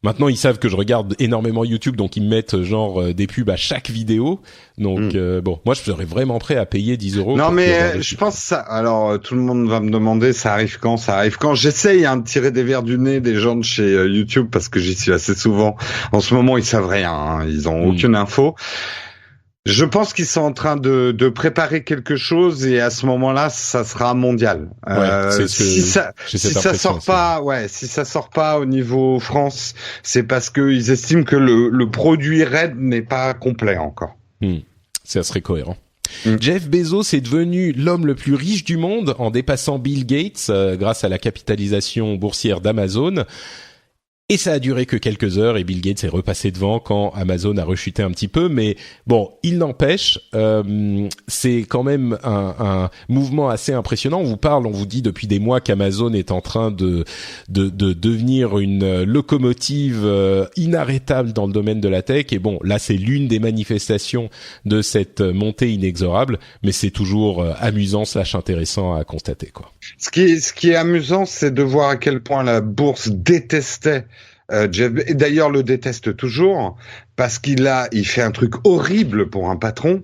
Maintenant, ils savent que je regarde énormément YouTube, donc ils me mettent des pubs à chaque vidéo. Donc moi, je serais vraiment prêt à payer 10 €. Non, mais je pense ça. Alors, tout le monde va me demander, ça arrive quand? J'essaye de tirer des verres du nez des gens de chez YouTube parce que j'y suis assez souvent. En ce moment, ils savent rien. Hein. Ils ont aucune info. Je pense qu'ils sont en train de préparer quelque chose et à ce moment-là, ça sera mondial. Si ça sort pas au niveau France, c'est parce qu'ils estiment que le produit Red n'est pas complet encore. Ça serait cohérent. Jeff Bezos est devenu l'homme le plus riche du monde en dépassant Bill Gates grâce à la capitalisation boursière d'Amazon. Et ça a duré que quelques heures et Bill Gates est repassé devant quand Amazon a rechuté un petit peu. Mais bon, il n'empêche, c'est quand même un mouvement assez impressionnant. On vous dit depuis des mois qu'Amazon est en train de devenir une locomotive inarrêtable dans le domaine de la tech. Et bon, là, c'est l'une des manifestations de cette montée inexorable. Mais c'est toujours amusant / intéressant à constater, quoi. Ce qui est amusant, c'est de voir à quel point la bourse détestait Jeff, et d'ailleurs le déteste toujours, parce qu'il fait un truc horrible pour un patron,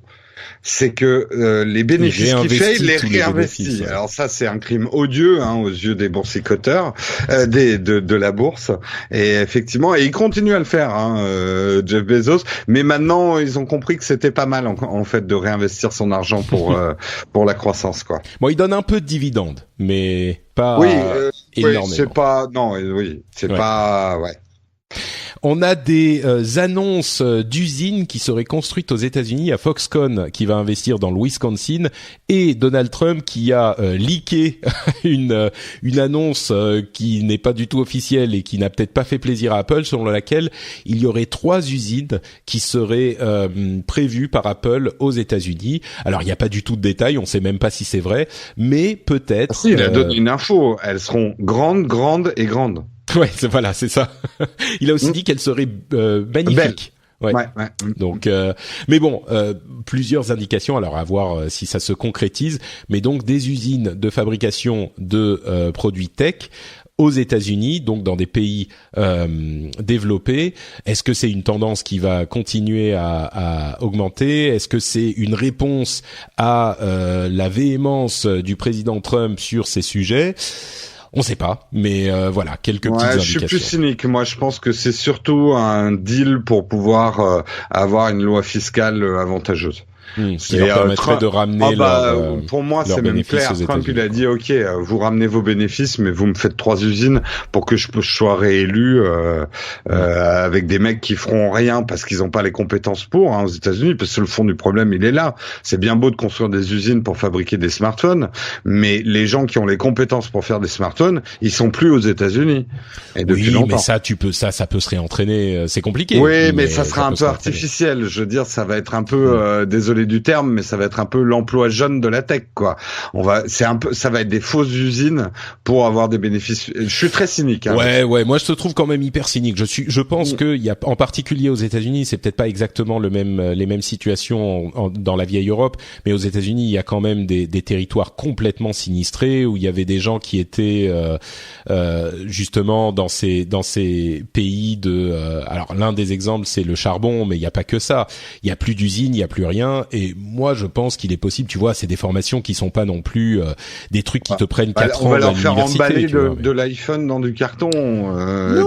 c'est que les bénéfices qu'il fait, il les réinvestit. Ouais. Alors ça, c'est un crime odieux aux yeux des boursicoteurs, de la bourse. Et effectivement, et il continue à le faire, Jeff Bezos. Mais maintenant, ils ont compris que c'était pas mal en fait de réinvestir son argent pour la croissance, quoi. Bon, il donne un peu de dividendes, mais pas énormément. On a des annonces d'usines qui seraient construites aux États-Unis, à Foxconn qui va investir dans le Wisconsin, et Donald Trump qui a leaké une annonce qui n'est pas du tout officielle et qui n'a peut-être pas fait plaisir à Apple, selon laquelle il y aurait 3 usines qui seraient prévues par Apple aux États-Unis. Alors il n'y a pas du tout de détails, on ne sait même pas si c'est vrai, mais peut-être. Si, il a donné une info, elles seront grandes et grandes. Ouais, c'est ça. Il a aussi dit qu'elle serait magnifique. Ouais. Donc, mais bon, plusieurs indications. Alors, à voir si ça se concrétise. Mais donc, des usines de fabrication de produits tech aux États-Unis, donc dans des pays développés. Est-ce que c'est une tendance qui va continuer à augmenter? Est-ce que c'est une réponse à la véhémence du président Trump sur ces sujets? On sait pas, mais voilà, quelques petites indications. Je suis plus cynique. Moi, je pense que c'est surtout un deal pour pouvoir avoir une loi fiscale avantageuse. Qui leur permettrait de ramener pour moi, c'est même clair. Trump, il a dit, OK, vous ramenez vos bénéfices, mais vous me faites 3 usines pour que je sois réélu avec des mecs qui feront rien parce qu'ils n'ont pas les compétences pour aux États-Unis, parce que le fond du problème, il est là. C'est bien beau de construire des usines pour fabriquer des smartphones, mais les gens qui ont les compétences pour faire des smartphones, ils sont plus aux États-Unis. Et depuis longtemps. Mais ça peut se réentraîner. C'est compliqué. Oui, mais ça sera un peu artificiel. Je veux dire, ça va être un peu, désolé désolé du terme, mais ça va être un peu l'emploi jeune de la tech, quoi. Ça va être des fausses usines pour avoir des bénéfices. Je suis très cynique. Hein, ouais. Moi, je te trouve quand même hyper cynique. Je pense que il y a, en particulier aux États-Unis, c'est peut-être pas exactement les mêmes situations dans la vieille Europe, mais aux États-Unis, il y a quand même des territoires complètement sinistrés où il y avait des gens qui étaient justement dans ces pays de. Alors, l'un des exemples, c'est le charbon, mais il y a pas que ça. Il y a plus d'usines, il y a plus rien. Et moi, je pense qu'il est possible. Tu vois, c'est des formations qui sont pas non plus des trucs qui te prennent 4 ans. On va leur faire emballer de l'iPhone dans du carton.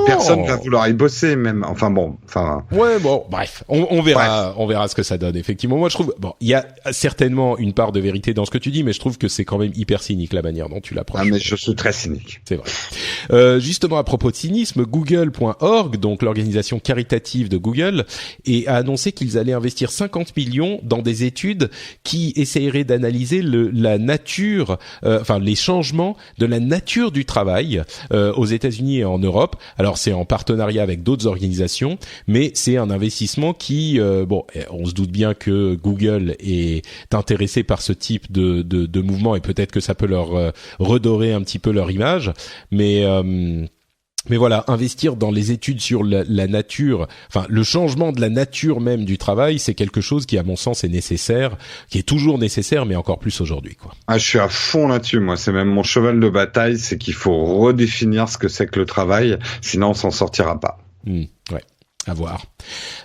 Personne va vouloir y bosser, même. Ouais, bon, bref, on verra ce que ça donne. Effectivement, moi, je trouve, il y a certainement une part de vérité dans ce que tu dis, mais je trouve que c'est quand même hyper cynique la manière dont tu l'approches. Mais je suis très cynique. C'est vrai. Justement, à propos de cynisme, Google.org, donc l'organisation caritative de Google, a annoncé qu'ils allaient investir 50 millions dans des études qui essaieraient d'analyser la nature, les changements de la nature du travail aux États-Unis et en Europe. Alors c'est en partenariat avec d'autres organisations, mais c'est un investissement qui, on se doute bien que Google est intéressé par ce type de mouvement et peut-être que ça peut leur redorer un petit peu leur image, mais voilà, investir dans les études sur la nature, le changement de la nature même du travail, c'est quelque chose qui, à mon sens, est nécessaire, qui est toujours nécessaire, mais encore plus aujourd'hui, quoi. Je suis à fond là-dessus, moi. C'est même mon cheval de bataille, c'est qu'il faut redéfinir ce que c'est que le travail, sinon on s'en sortira pas. Ouais. À voir.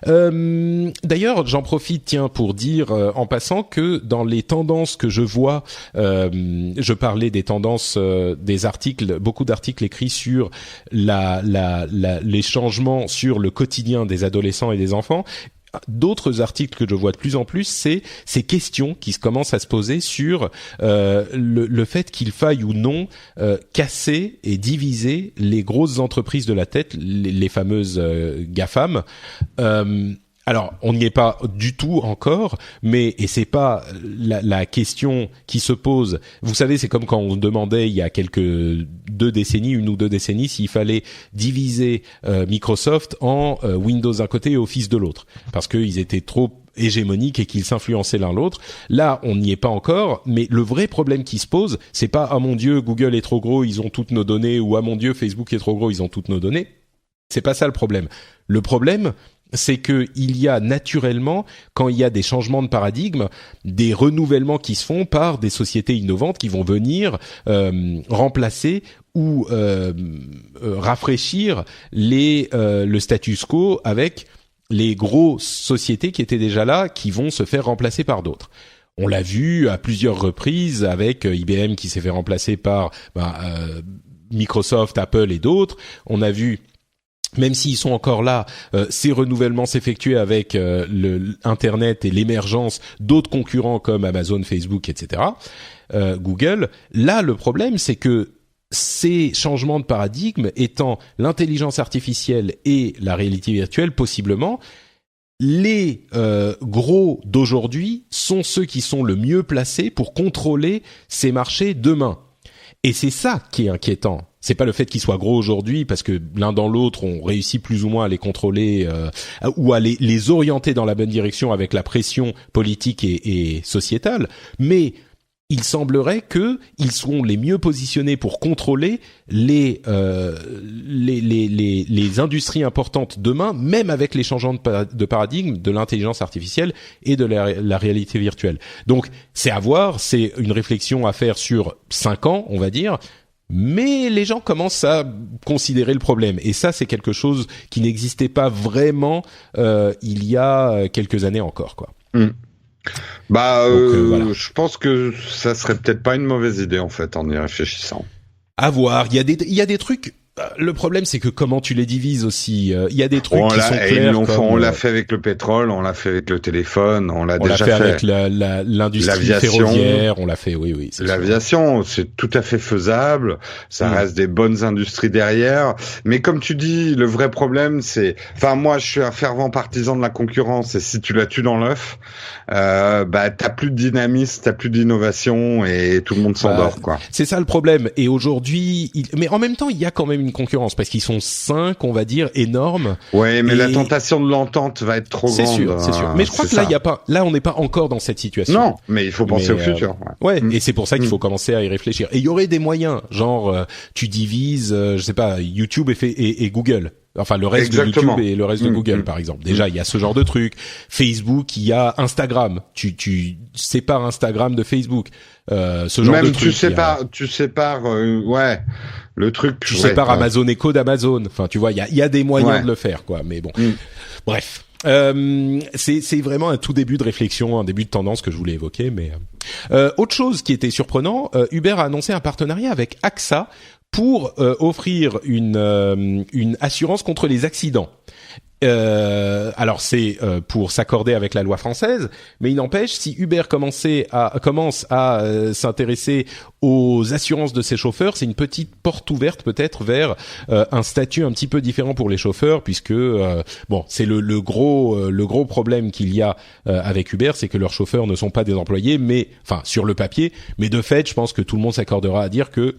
D'ailleurs, j'en profite, pour dire en passant que dans les tendances que je vois, je parlais des tendances des articles, beaucoup d'articles écrits sur les changements sur le quotidien des adolescents et des enfants. D'autres articles que je vois de plus en plus, c'est ces questions qui commencent à se poser sur le fait qu'il faille ou non casser et diviser les grosses entreprises de la tech, les fameuses GAFAM. Alors, on n'y est pas du tout encore, et c'est pas la question qui se pose. Vous savez, c'est comme quand on demandait il y a une ou deux décennies, s'il fallait diviser Microsoft en Windows d'un côté et Office de l'autre, parce qu'ils étaient trop hégémoniques et qu'ils s'influençaient l'un l'autre. Là, on n'y est pas encore, mais le vrai problème qui se pose, c'est pas « Ah mon Dieu, Google est trop gros, ils ont toutes nos données » ou « Ah mon Dieu, Facebook est trop gros, ils ont toutes nos données ». C'est pas ça le problème. Le problème, c'est que il y a naturellement, quand il y a des changements de paradigme, des renouvellements qui se font par des sociétés innovantes qui vont venir remplacer ou rafraîchir le status quo avec les grosses sociétés qui étaient déjà là, qui vont se faire remplacer par d'autres. On l'a vu à plusieurs reprises avec IBM qui s'est fait remplacer par Microsoft, Apple et d'autres. On a vu, même s'ils sont encore là, ces renouvellements s'effectuer avec Internet et l'émergence d'autres concurrents comme Amazon, Facebook, etc., Google. Là, le problème, c'est que ces changements de paradigme étant l'intelligence artificielle et la réalité virtuelle, possiblement, les gros d'aujourd'hui sont ceux qui sont le mieux placés pour contrôler ces marchés demain. Et c'est ça qui est inquiétant. C'est pas le fait qu'ils soient gros aujourd'hui, parce que l'un dans l'autre, on réussit plus ou moins à les contrôler ou à les orienter dans la bonne direction avec la pression politique et sociétale, mais il semblerait que ils seront les mieux positionnés pour contrôler les industries importantes demain, même avec les changements de paradigme de l'intelligence artificielle et de la réalité virtuelle. Donc, c'est à voir, c'est une réflexion à faire sur 5 ans, on va dire. Mais les gens commencent à considérer le problème. Et ça, c'est quelque chose qui n'existait pas vraiment il y a quelques années encore, quoi. Voilà. Je pense que ça serait peut-être pas une mauvaise idée, en fait, en y réfléchissant. À voir. Il y a des trucs. Le problème, c'est que comment tu les divises aussi. Il y a des trucs qui sont clairs. On l'a fait avec le pétrole, on l'a fait avec le téléphone, on l'a déjà fait avec l'industrie ferroviaire, on l'a fait, oui. L'aviation, c'est tout à fait faisable. Ça reste des bonnes industries derrière. Mais comme tu dis, le vrai problème, moi, je suis un fervent partisan de la concurrence. Et si tu la tues dans l'œuf, t'as plus de dynamisme, t'as plus d'innovation et tout le monde s'endort, quoi. C'est ça le problème. Et aujourd'hui, mais en même temps, il y a quand même une concurrence parce qu'ils sont 5, on va dire, énormes. Ouais, mais la tentation de l'entente va être trop grande. C'est sûr. Mais je crois que là, on n'est pas encore dans cette situation. Non, mais il faut penser au futur. Ouais, et c'est pour ça qu'il faut commencer à y réfléchir. Et il y aurait des moyens, genre tu divises, je sais pas, YouTube et Google. Enfin, le reste de YouTube et le reste de Google, par exemple. Déjà, il y a ce genre de truc. Facebook, il y a Instagram. Tu sépares Instagram de Facebook. Ce genre de truc. Même tu sépares, ouais, le truc. Tu sépares Amazon Echo d'Amazon. Enfin, tu vois, il y a des moyens de le faire, quoi. Mais bon. Bref. C'est vraiment un tout début de réflexion, un début de tendance que je voulais évoquer. Mais autre chose qui était surprenant, Uber a annoncé un partenariat avec AXA pour offrir une assurance contre les accidents. Alors c'est pour s'accorder avec la loi française, mais il n'empêche, si Uber commence à s'intéresser aux assurances de ses chauffeurs, c'est une petite porte ouverte peut-être vers un statut un petit peu différent pour les chauffeurs, puisque c'est le gros problème qu'il y a avec Uber, c'est que leurs chauffeurs ne sont pas des employés, mais enfin sur le papier, mais de fait, je pense que tout le monde s'accordera à dire que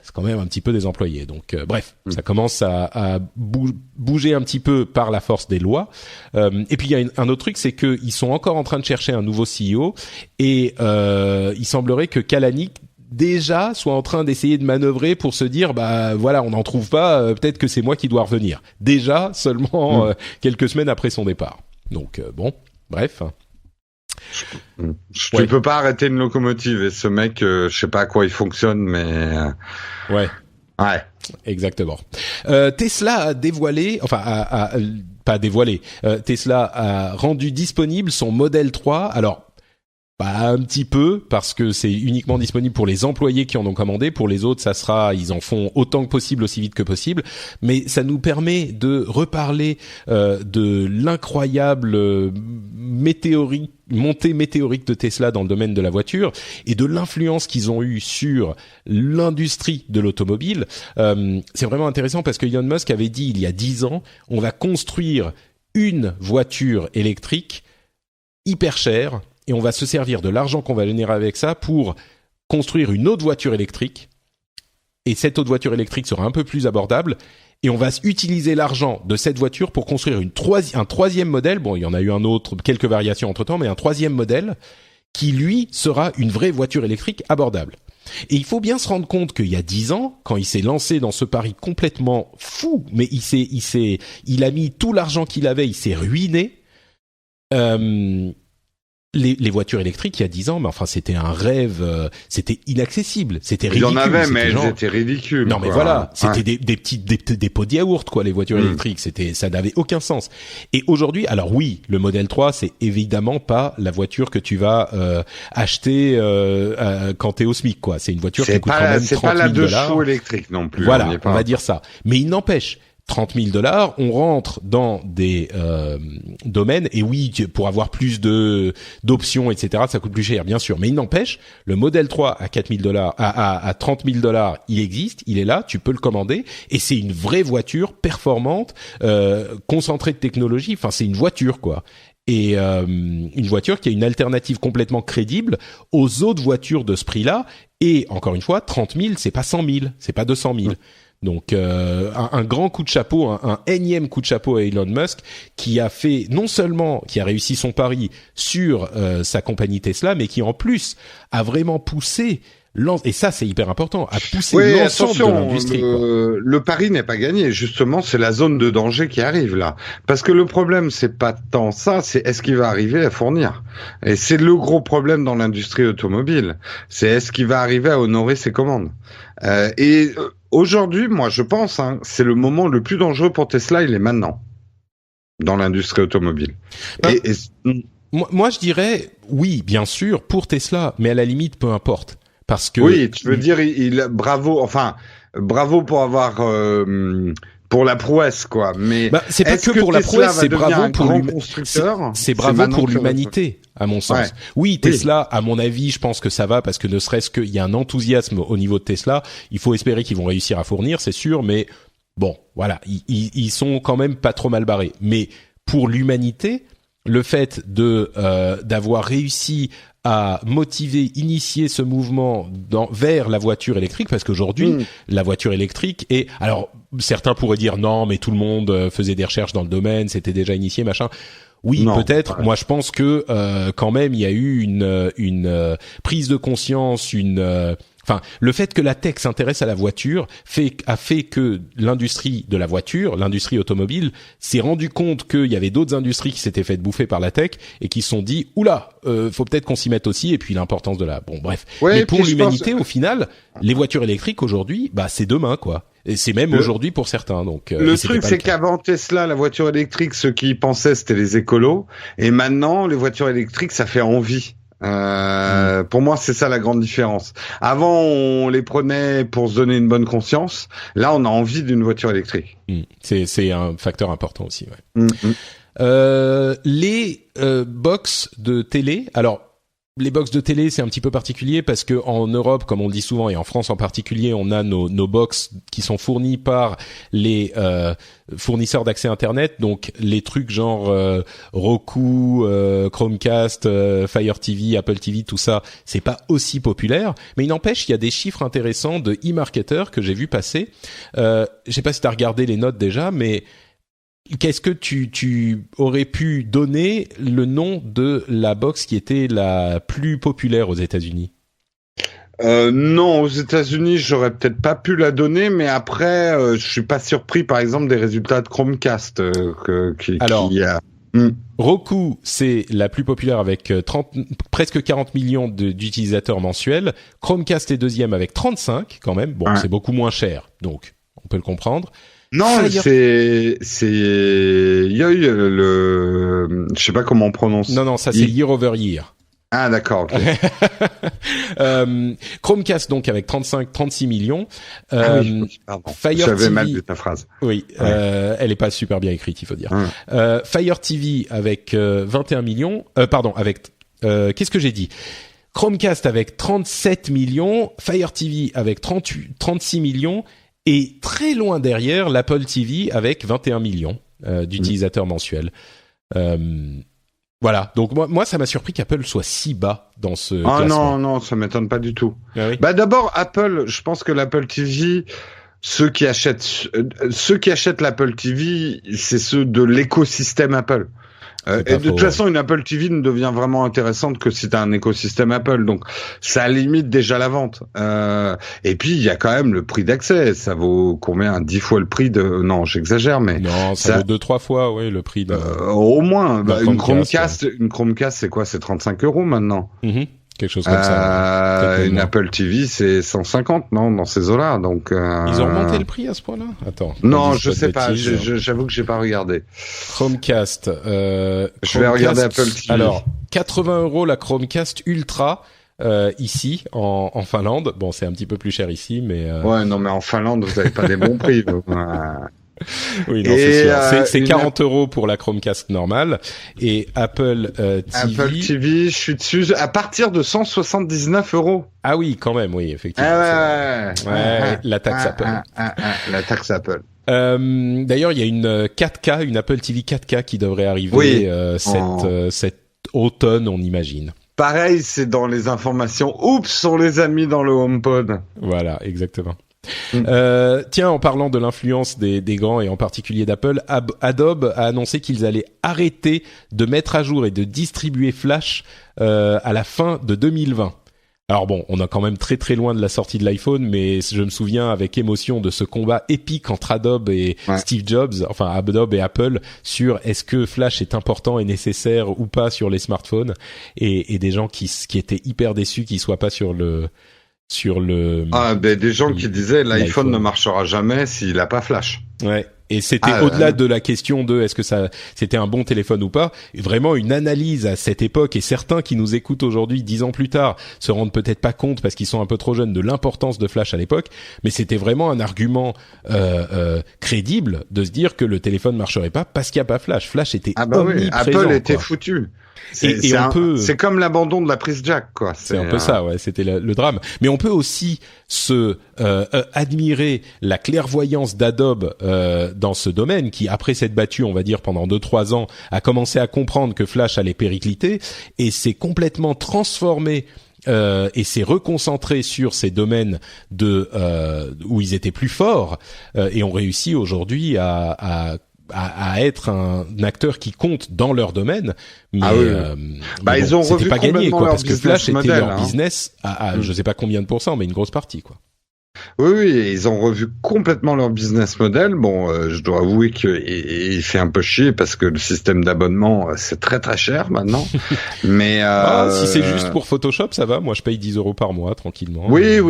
c'est quand même un petit peu des employés. Donc bref, ça commence à bouger un petit peu par la force des lois. Et puis il y a un autre truc, c'est que ils sont encore en train de chercher un nouveau CEO et il semblerait que Kalanick déjà soit en train d'essayer de manœuvrer pour se dire voilà, on n'en trouve pas, peut-être que c'est moi qui dois revenir. Déjà seulement quelques semaines après son départ. Donc bref. Tu peux pas arrêter une locomotive et ce mec, je sais pas à quoi il fonctionne, mais ouais, exactement. Tesla a dévoilé, pas dévoilé. Tesla a rendu disponible son Model 3. Alors pas un petit peu, parce que c'est uniquement disponible pour les employés qui en ont commandé. Pour les autres, ils en font autant que possible, aussi vite que possible. Mais ça nous permet de reparler de l'incroyable montée météorique de Tesla dans le domaine de la voiture et de l'influence qu'ils ont eue sur l'industrie de l'automobile. C'est vraiment intéressant parce que Elon Musk avait dit il y a 10 ans, on va construire une voiture électrique hyper chère, et on va se servir de l'argent qu'on va générer avec ça pour construire une autre voiture électrique. Et cette autre voiture électrique sera un peu plus abordable. Et on va utiliser l'argent de cette voiture pour construire un troisième modèle. Bon, il y en a eu un autre, quelques variations entre-temps, mais un troisième modèle qui, lui, sera une vraie voiture électrique abordable. Et il faut bien se rendre compte qu'il y a 10 ans, quand il s'est lancé dans ce pari complètement fou, mais il a mis tout l'argent qu'il avait, il s'est ruiné. Les voitures électriques, il y a 10 ans, mais enfin, c'était un rêve, c'était inaccessible, c'était ridicule. Il y en avait, mais elles étaient ridicules. Non, mais voilà, c'était des pots de yaourt, quoi, les voitures électriques. Ça n'avait aucun sens. Et aujourd'hui, alors oui, le Model 3, c'est évidemment pas la voiture que tu vas acheter quand t'es au SMIC, quoi. C'est une voiture qui coûte quand même $30 000. C'est pas la 2 chevaux électrique non plus. Voilà, on va dire ça. Mais il n'empêche, $30 000, on rentre dans des domaines, et oui, pour avoir plus d'options, etc., ça coûte plus cher, bien sûr. Mais il n'empêche, le Model 3 à $4 000, à $30 000, il existe, il est là, tu peux le commander, et c'est une vraie voiture performante, concentrée de technologie. Enfin, c'est une voiture, quoi. Et une voiture qui a une alternative complètement crédible aux autres voitures de ce prix-là. Et encore une fois, 30 000, c'est pas 100 000, c'est pas 200 000. Donc un grand coup de chapeau, un énième coup de chapeau à Elon Musk, qui a réussi son pari sur sa compagnie Tesla, mais qui en plus a vraiment poussé, et ça c'est hyper important, a poussé l'ensemble de l'industrie. Le pari n'est pas gagné, justement, c'est la zone de danger qui arrive là. Parce que le problème, c'est pas tant ça, c'est est-ce qu'il va arriver à fournir. Et c'est le gros problème dans l'industrie automobile. C'est est-ce qu'il va arriver à honorer ses commandes. Aujourd'hui, moi, je pense, c'est le moment le plus dangereux pour Tesla, il est maintenant, dans l'industrie automobile. Moi, je dirais, oui, bien sûr, pour Tesla, mais à la limite, peu importe. Parce que... Oui, tu veux dire, bravo pour avoir... pour la prouesse, quoi. Mais c'est pas que pour la prouesse, c'est bravo pour l'humanité, à mon sens. Ouais. Oui, Tesla, à mon avis, je pense que ça va parce que ne serait-ce qu'il y a un enthousiasme au niveau de Tesla. Il faut espérer qu'ils vont réussir à fournir, c'est sûr, mais bon, voilà, ils sont quand même pas trop mal barrés. Mais pour l'humanité, le fait de d'avoir réussi à initier ce mouvement vers la voiture électrique, parce qu'aujourd'hui, la voiture électrique est... Alors, certains pourraient dire non, mais tout le monde faisait des recherches dans le domaine, c'était déjà initié, machin. Oui, non, peut-être. Ouais. Moi, je pense que quand même, il y a eu une prise de conscience, Enfin, le fait que la tech s'intéresse à la voiture a fait que l'industrie de la voiture, l'industrie automobile, s'est rendu compte qu'il y avait d'autres industries qui s'étaient faites bouffer par la tech et qui se sont dit oula, faut peut-être qu'on s'y mette aussi. Et puis l'importance de la... Bon, bref. Ouais, mais pour l'humanité, au final, les voitures électriques aujourd'hui, bah c'est demain, quoi. Et c'est même aujourd'hui pour certains. Donc le truc, c'est qu'avant Tesla, la voiture électrique, ceux qui y pensaient, c'était les écolos. Et maintenant, les voitures électriques, ça fait envie. Pour moi, c'est ça la grande différence. Avant, on les prenait pour se donner une bonne conscience. Là, on a envie d'une voiture électrique. C'est un facteur important aussi. Ouais. Les box de télé. Alors, les box de télé, c'est un petit peu particulier parce que en Europe, comme on le dit souvent, et en France en particulier, on a nos box qui sont fournis par les fournisseurs d'accès Internet, donc les trucs genre Roku, Chromecast, Fire TV, Apple TV, tout ça, c'est pas aussi populaire. Mais il n'empêche, il y a des chiffres intéressants de eMarketer que j'ai vu passer. Je sais pas si t'as regardé les notes déjà, mais qu'est-ce que tu aurais pu donner le nom de la box qui était la plus populaire aux États-Unis? Non, aux États-Unis, j'aurais peut-être pas pu la donner, mais après, je suis pas surpris, par exemple, des résultats de Chromecast Alors, Roku, c'est la plus populaire avec presque 40 millions d'utilisateurs mensuels. Chromecast est deuxième avec 35 quand même. Bon, c'est beaucoup moins cher, donc on peut le comprendre. Non, c'est il y a eu je sais pas comment on prononce. Non, ça c'est year over year. Ah d'accord. Okay. Chromecast donc avec 36 millions. Oui, Fire J'avais TV, mal de ta phrase. Oui, elle est pas super bien écrite, il faut dire. Fire TV avec 21 millions. Avec qu'est-ce que j'ai dit? Chromecast avec 37 millions, Fire TV avec 36 millions. Et très loin derrière, l'Apple TV avec 21 millions d'utilisateurs mensuels. Voilà. Donc moi, ça m'a surpris qu'Apple soit si bas dans ce classement. Non, ça m'étonne pas du tout. Ah oui. Bah d'abord, Apple, je pense que l'Apple TV, ceux qui achètent l'Apple TV, c'est ceux de l'écosystème Apple. Et de toute façon, une Apple TV ne devient vraiment intéressante que si tu as un écosystème Apple. Donc, ça limite déjà la vente. Et puis, il y a quand même le prix d'accès. Ça vaut combien? 10 fois le prix de... Non, j'exagère, mais... Non, ça vaut 2-3 fois, oui, le prix de... Au moins. Une Chromecast, c'est quoi? C'est 35 € maintenant. Quelque chose comme ça. Une Apple TV, c'est 150, non, dans ces eaux-là. Donc ils ont remonté le prix à ce point-là. Attends. Non, je sais pas. J'avoue que j'ai pas regardé. Chromecast. Je vais regarder Apple TV. Alors, 80 € la Chromecast Ultra. Ici en Finlande. Bon, c'est un petit peu plus cher ici, mais ouais, non, mais en Finlande, vous avez pas des bons prix. Oui, non, c'est sûr. C'est 40 € pour la Chromecast normale et Apple TV. Apple TV, je suis dessus à partir de 179 €. Ah oui, quand même, oui, effectivement. La taxe Apple. La taxe Apple. D'ailleurs, il y a une 4K, une Apple TV 4K qui devrait arriver cet automne, on imagine. Pareil, c'est dans les informations. Oups, on les a mis dans le HomePod. Voilà, exactement. Tiens, en parlant de l'influence des grands et en particulier d'Apple, Adobe a annoncé qu'ils allaient arrêter de mettre à jour et de distribuer Flash à la fin de 2020. Alors bon, on est quand même très très loin de la sortie de l'iPhone, mais je me souviens avec émotion de ce combat épique entre Adobe et Steve Jobs, enfin Adobe et Apple, sur est-ce que Flash est important et nécessaire ou pas sur les smartphones, et des gens qui étaient hyper déçus qu'il soit pas sur le des gens qui disaient l'iPhone ne marchera jamais s'il a pas Flash. Ouais. Et c'était au-delà de la question de est-ce que c'était un bon téléphone ou pas. Vraiment une analyse à cette époque, et certains qui nous écoutent aujourd'hui 10 ans plus tard se rendent peut-être pas compte parce qu'ils sont un peu trop jeunes de l'importance de Flash à l'époque, mais c'était vraiment un argument crédible de se dire que le téléphone marcherait pas parce qu'il y a pas Flash. Flash était omniprésent. Apple était foutu. C'est comme l'abandon de la prise jack, quoi. C'est un peu ça, ouais. C'était le drame. Mais on peut aussi admirer la clairvoyance d'Adobe dans ce domaine, qui après s'être battu, on va dire pendant 2-3 ans, a commencé à comprendre que Flash allait péricliter et s'est complètement transformé. Et s'est reconcentré sur ces domaines où ils étaient plus forts et ont réussi aujourd'hui à être un acteur qui compte dans leur domaine, mais, mais ils ont revu pas gagné, quoi, parce que Flash model, était leur business à je sais pas combien de pourcents, mais une grosse partie, quoi. Oui, ils ont revu complètement leur business model. Bon, je dois avouer qu'il fait un peu chier parce que le système d'abonnement, c'est très très cher maintenant. Mais si c'est juste pour Photoshop, ça va. Moi, je paye 10 € par mois tranquillement. Oui,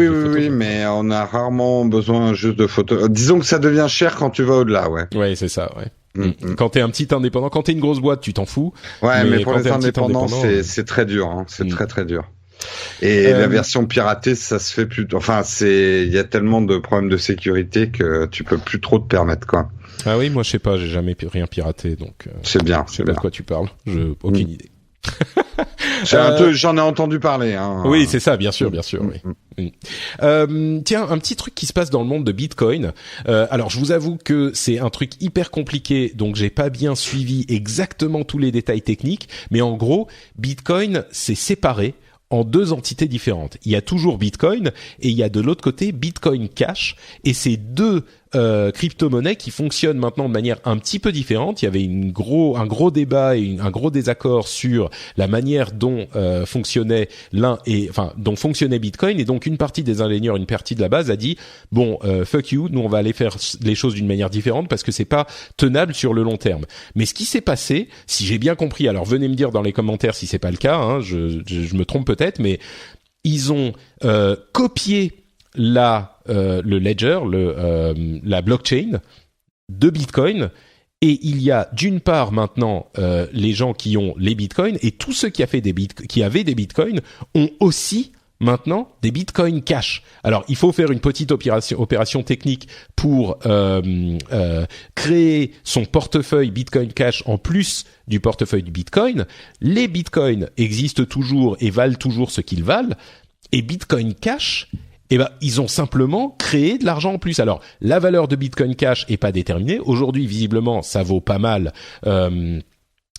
mais on a rarement besoin juste de photos. Disons que ça devient cher quand tu vas au-delà, ouais. Ouais, c'est ça, ouais. Quand t'es un petit indépendant, quand t'es une grosse boîte, tu t'en fous. Ouais, mais pour les indépendants, c'est très dur, hein. C'est très très dur. Et la version piratée, ça se fait plus. Enfin, il y a tellement de problèmes de sécurité que tu peux plus trop te permettre, quoi. Ah oui, moi je sais pas, j'ai jamais rien piraté, donc. C'est bien. Je sais pas de quoi tu parles. Aucune idée. J'en ai entendu parler. Hein. Oui, c'est ça, bien sûr, oui. Tiens, un petit truc qui se passe dans le monde de Bitcoin. Alors, je vous avoue que c'est un truc hyper compliqué, donc j'ai pas bien suivi exactement tous les détails techniques, mais en gros, Bitcoin s'est séparé en 2 entités différentes. Il y a toujours Bitcoin et il y a de l'autre côté Bitcoin Cash, et ces 2 crypto-monnaies qui fonctionnent maintenant de manière un petit peu différente. Il y avait un gros débat et un gros désaccord sur la manière dont fonctionnait dont fonctionnait Bitcoin, et donc une partie des ingénieurs, une partie de la base a dit bon, fuck you, nous on va aller faire les choses d'une manière différente parce que c'est pas tenable sur le long terme. Mais ce qui s'est passé, si j'ai bien compris, alors venez me dire dans les commentaires si c'est pas le cas, hein, je me trompe peut-être, mais ils ont copié le ledger, la blockchain de Bitcoin, et il y a d'une part maintenant les gens qui ont les bitcoins, et tous ceux qui avaient des bitcoins ont aussi maintenant des bitcoins cash. Alors il faut faire une petite opération technique pour créer son portefeuille Bitcoin Cash en plus du portefeuille du Bitcoin. Les bitcoins existent toujours et valent toujours ce qu'ils valent, et Bitcoin Cash, ils ont simplement créé de l'argent en plus. Alors, la valeur de Bitcoin Cash est pas déterminée. Aujourd'hui, visiblement, ça vaut pas mal.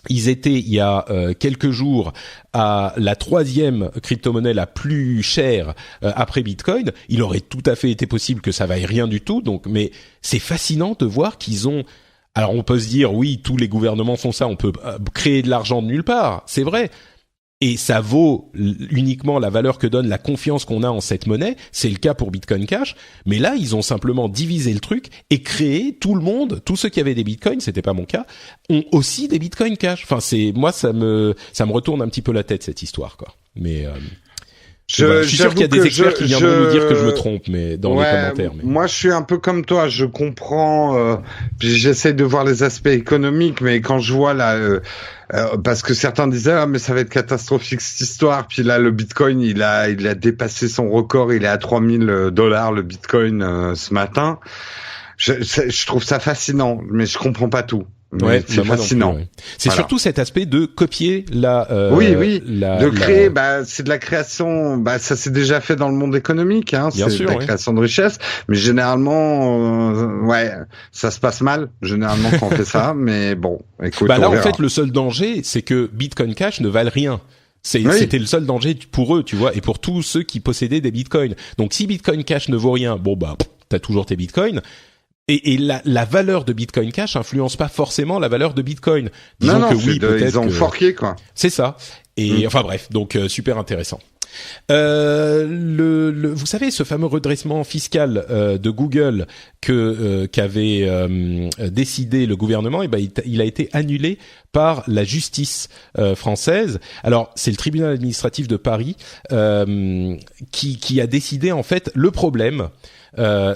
Ils étaient, il y a quelques jours, à la 3e crypto-monnaie la plus chère après Bitcoin. Il aurait tout à fait été possible que ça vaille rien du tout. Donc, mais c'est fascinant de voir qu'ils ont... Alors, on peut se dire, oui, tous les gouvernements font ça. On peut créer de l'argent de nulle part. C'est vrai. Et ça vaut uniquement la valeur que donne la confiance qu'on a en cette monnaie. C'est le cas pour Bitcoin Cash. Mais là, ils ont simplement divisé le truc et créé tout le monde, tous ceux qui avaient des bitcoins, c'était pas mon cas, ont aussi des Bitcoin Cash. Enfin, moi, ça me retourne un petit peu la tête, cette histoire, quoi. Mais, je suis sûr qu'il y a des experts qui viendront nous dire que je me trompe, mais dans les commentaires. Mais... Moi, je suis un peu comme toi. Je comprends. Puis j'essaie de voir les aspects économiques, mais quand je vois parce que certains disaient mais ça va être catastrophique cette histoire. Puis là, le Bitcoin, il a dépassé son record. Il est à $3000 le Bitcoin ce matin. Je trouve ça fascinant, mais je comprends pas tout. Ouais, c'est fascinant. Plus, ouais. C'est surtout cet aspect de copier de créer. C'est de la création. Ça s'est déjà fait dans le monde économique. Hein, bien c'est sûr, de la création de richesse. Mais généralement, ça se passe mal. Généralement quand on fait ça. Mais bon, écoute. Là, en fait, le seul danger, c'est que Bitcoin Cash ne valent rien. C'était le seul danger pour eux, tu vois, et pour tous ceux qui possédaient des bitcoins. Donc, si Bitcoin Cash ne vaut rien, t'as toujours tes bitcoins. Et la valeur de Bitcoin Cash influence pas forcément la valeur de Bitcoin. Disons que oui, peut-être ils ont forqué, quoi. C'est ça. Et enfin bref, donc super intéressant. Vous savez, ce fameux redressement fiscal de Google qu'avait décidé le gouvernement, il a été annulé par la justice française. Alors, c'est le tribunal administratif de Paris qui a décidé, en fait, le problème.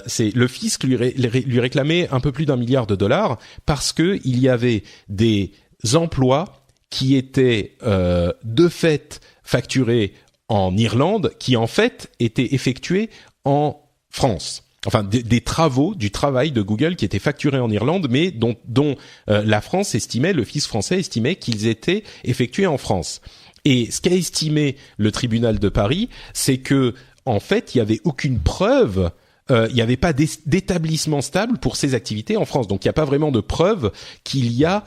C'est le fisc lui réclamait un peu plus d'1 milliard de dollars parce que il y avait des emplois qui étaient de fait facturés en Irlande, qui en fait étaient effectués en France. des travaux, du travail de Google qui étaient facturés en Irlande, mais dont la France estimait, le fisc français estimait qu'ils étaient effectués en France. Et ce qu'a estimé le tribunal de Paris, c'est que en fait, il y avait aucune preuve. Il n'y avait pas d'établissement stable pour ces activités en France. Donc, il n'y a pas vraiment de preuve qu'il y a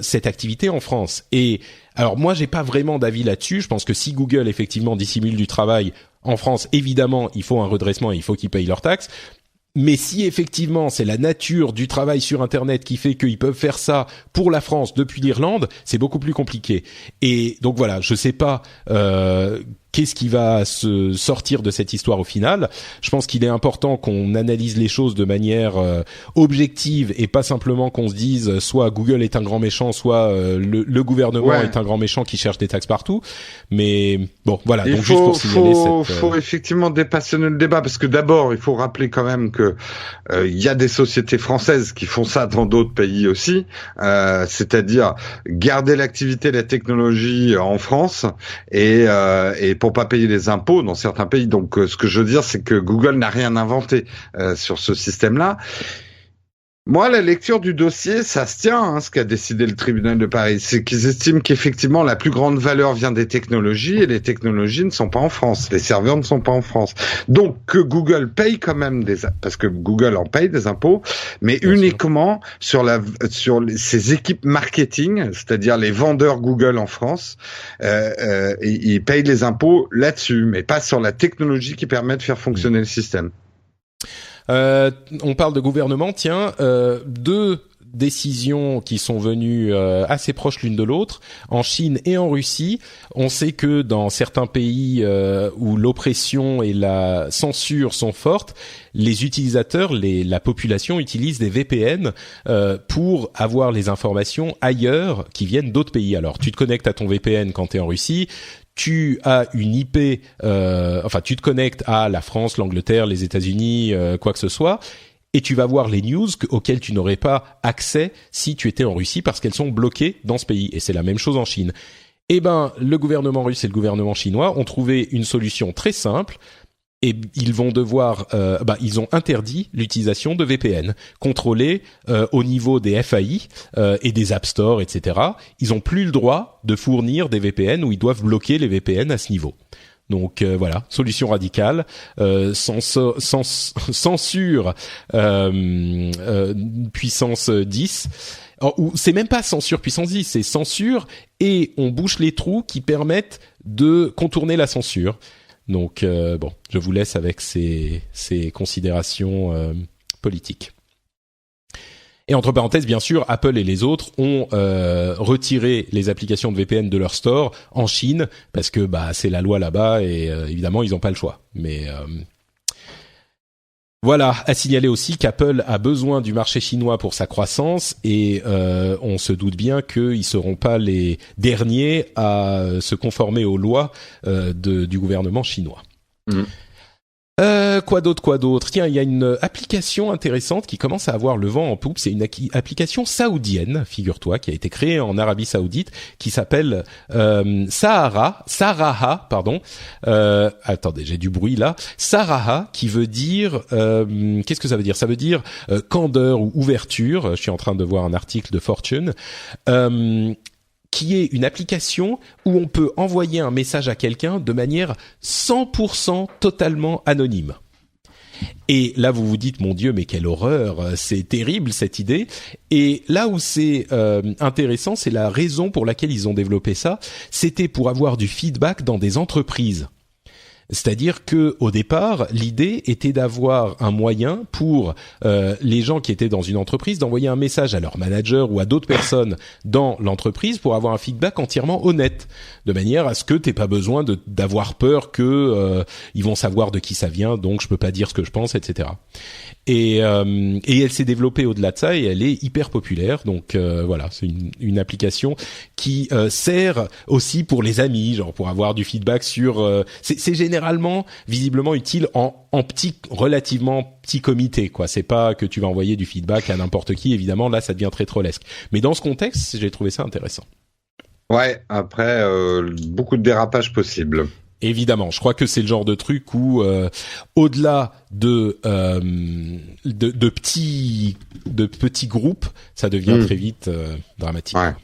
cette activité en France. Et alors, moi, j'ai pas vraiment d'avis là-dessus. Je pense que si Google, effectivement, dissimule du travail en France, évidemment, il faut un redressement et il faut qu'ils payent leurs taxes. Mais si effectivement c'est la nature du travail sur Internet qui fait qu'ils peuvent faire ça pour la France depuis l'Irlande, c'est beaucoup plus compliqué. Et donc voilà, je sais pas qu'est-ce qui va se sortir de cette histoire au final. Je pense qu'il est important qu'on analyse les choses de manière objective et pas simplement qu'on se dise soit Google est un grand méchant, soit le gouvernement est un grand méchant qui cherche des taxes partout. Mais bon, voilà. Donc juste pour signaler faut effectivement dépassionner le débat parce que d'abord il faut rappeler quand même que il y a des sociétés françaises qui font ça dans d'autres pays aussi, c'est-à-dire garder l'activité, la technologie en France et pour pas payer les impôts dans certains pays. Donc, ce que je veux dire, c'est que Google n'a rien inventé sur ce système-là. Moi, la lecture du dossier, ça se tient, ce qu'a décidé le tribunal de Paris. C'est qu'ils estiment qu'effectivement, la plus grande valeur vient des technologies et les technologies ne sont pas en France. Les serveurs ne sont pas en France. Donc, que Google paye quand même parce que Google en paye des impôts, mais bien uniquement sur ses équipes marketing, c'est-à-dire les vendeurs Google en France, ils payent les impôts là-dessus, mais pas sur la technologie qui permet de faire fonctionner le système. On parle de gouvernement, tiens, deux décisions qui sont venues assez proches l'une de l'autre, en Chine et en Russie. On sait que dans certains pays où l'oppression et la censure sont fortes, les utilisateurs, la population utilise des VPN pour avoir les informations ailleurs qui viennent d'autres pays. Alors, tu te connectes à ton VPN quand tu es en Russie, tu as une IP, tu te connectes à la France, l'Angleterre, les États-Unis, quoi que ce soit, et tu vas voir les news auxquelles tu n'aurais pas accès si tu étais en Russie parce qu'elles sont bloquées dans ce pays. Et c'est la même chose en Chine. Eh ben, le gouvernement russe et le gouvernement chinois ont trouvé une solution très simple. Et ils vont devoir, ils ont interdit l'utilisation de VPN contrôlés au niveau des FAI et des App Store, etc. Ils ont plus le droit de fournir des VPN ou ils doivent bloquer les VPN à ce niveau. Donc voilà, solution radicale, censure puissance 10. Ou c'est même pas censure puissance 10, c'est censure et on bouche les trous qui permettent de contourner la censure. Donc je vous laisse avec ces considérations politiques. Et entre parenthèses, bien sûr, Apple et les autres ont retiré les applications de VPN de leur store en Chine parce que c'est la loi là-bas et évidemment ils n'ont pas le choix. Mais voilà, à signaler aussi qu'Apple a besoin du marché chinois pour sa croissance et on se doute bien qu'ils seront pas les derniers à se conformer aux lois du gouvernement chinois. Mmh. Quoi d'autre? Tiens, il y a une application intéressante qui commence à avoir le vent en poupe. C'est une application saoudienne, figure-toi, qui a été créée en Arabie Saoudite, qui s'appelle Saraha. Attendez, j'ai du bruit là. Saraha, qui veut dire qu'est-ce que ça veut dire? Ça veut dire candeur ou ouverture. Je suis en train de voir un article de Fortune. Qui est une application où on peut envoyer un message à quelqu'un de manière 100% totalement anonyme. Et là, vous vous dites, mon Dieu, mais quelle horreur, c'est terrible cette idée. Et là où c'est intéressant, c'est la raison pour laquelle ils ont développé ça. C'était pour avoir du feedback dans des entreprises. C'est-à-dire que au départ, l'idée était d'avoir un moyen pour les gens qui étaient dans une entreprise d'envoyer un message à leur manager ou à d'autres personnes dans l'entreprise pour avoir un feedback entièrement honnête, de manière à ce que t'aies pas besoin d'avoir peur que ils vont savoir de qui ça vient, donc je peux pas dire ce que je pense, etc. Et elle s'est développée au-delà de ça et elle est hyper populaire. Donc voilà, c'est une application qui sert aussi pour les amis, genre pour avoir du feedback sur. C'est généralement, visiblement utile en relativement petit comité, quoi. C'est pas que tu vas envoyer du feedback à n'importe qui. Évidemment, là, ça devient très trollesque. Mais dans ce contexte, j'ai trouvé ça intéressant. Ouais. Après, beaucoup de dérapages possibles. Évidemment, je crois que c'est le genre de truc où, au-delà de petits groupes, ça devient très vite dramatique. Ouais.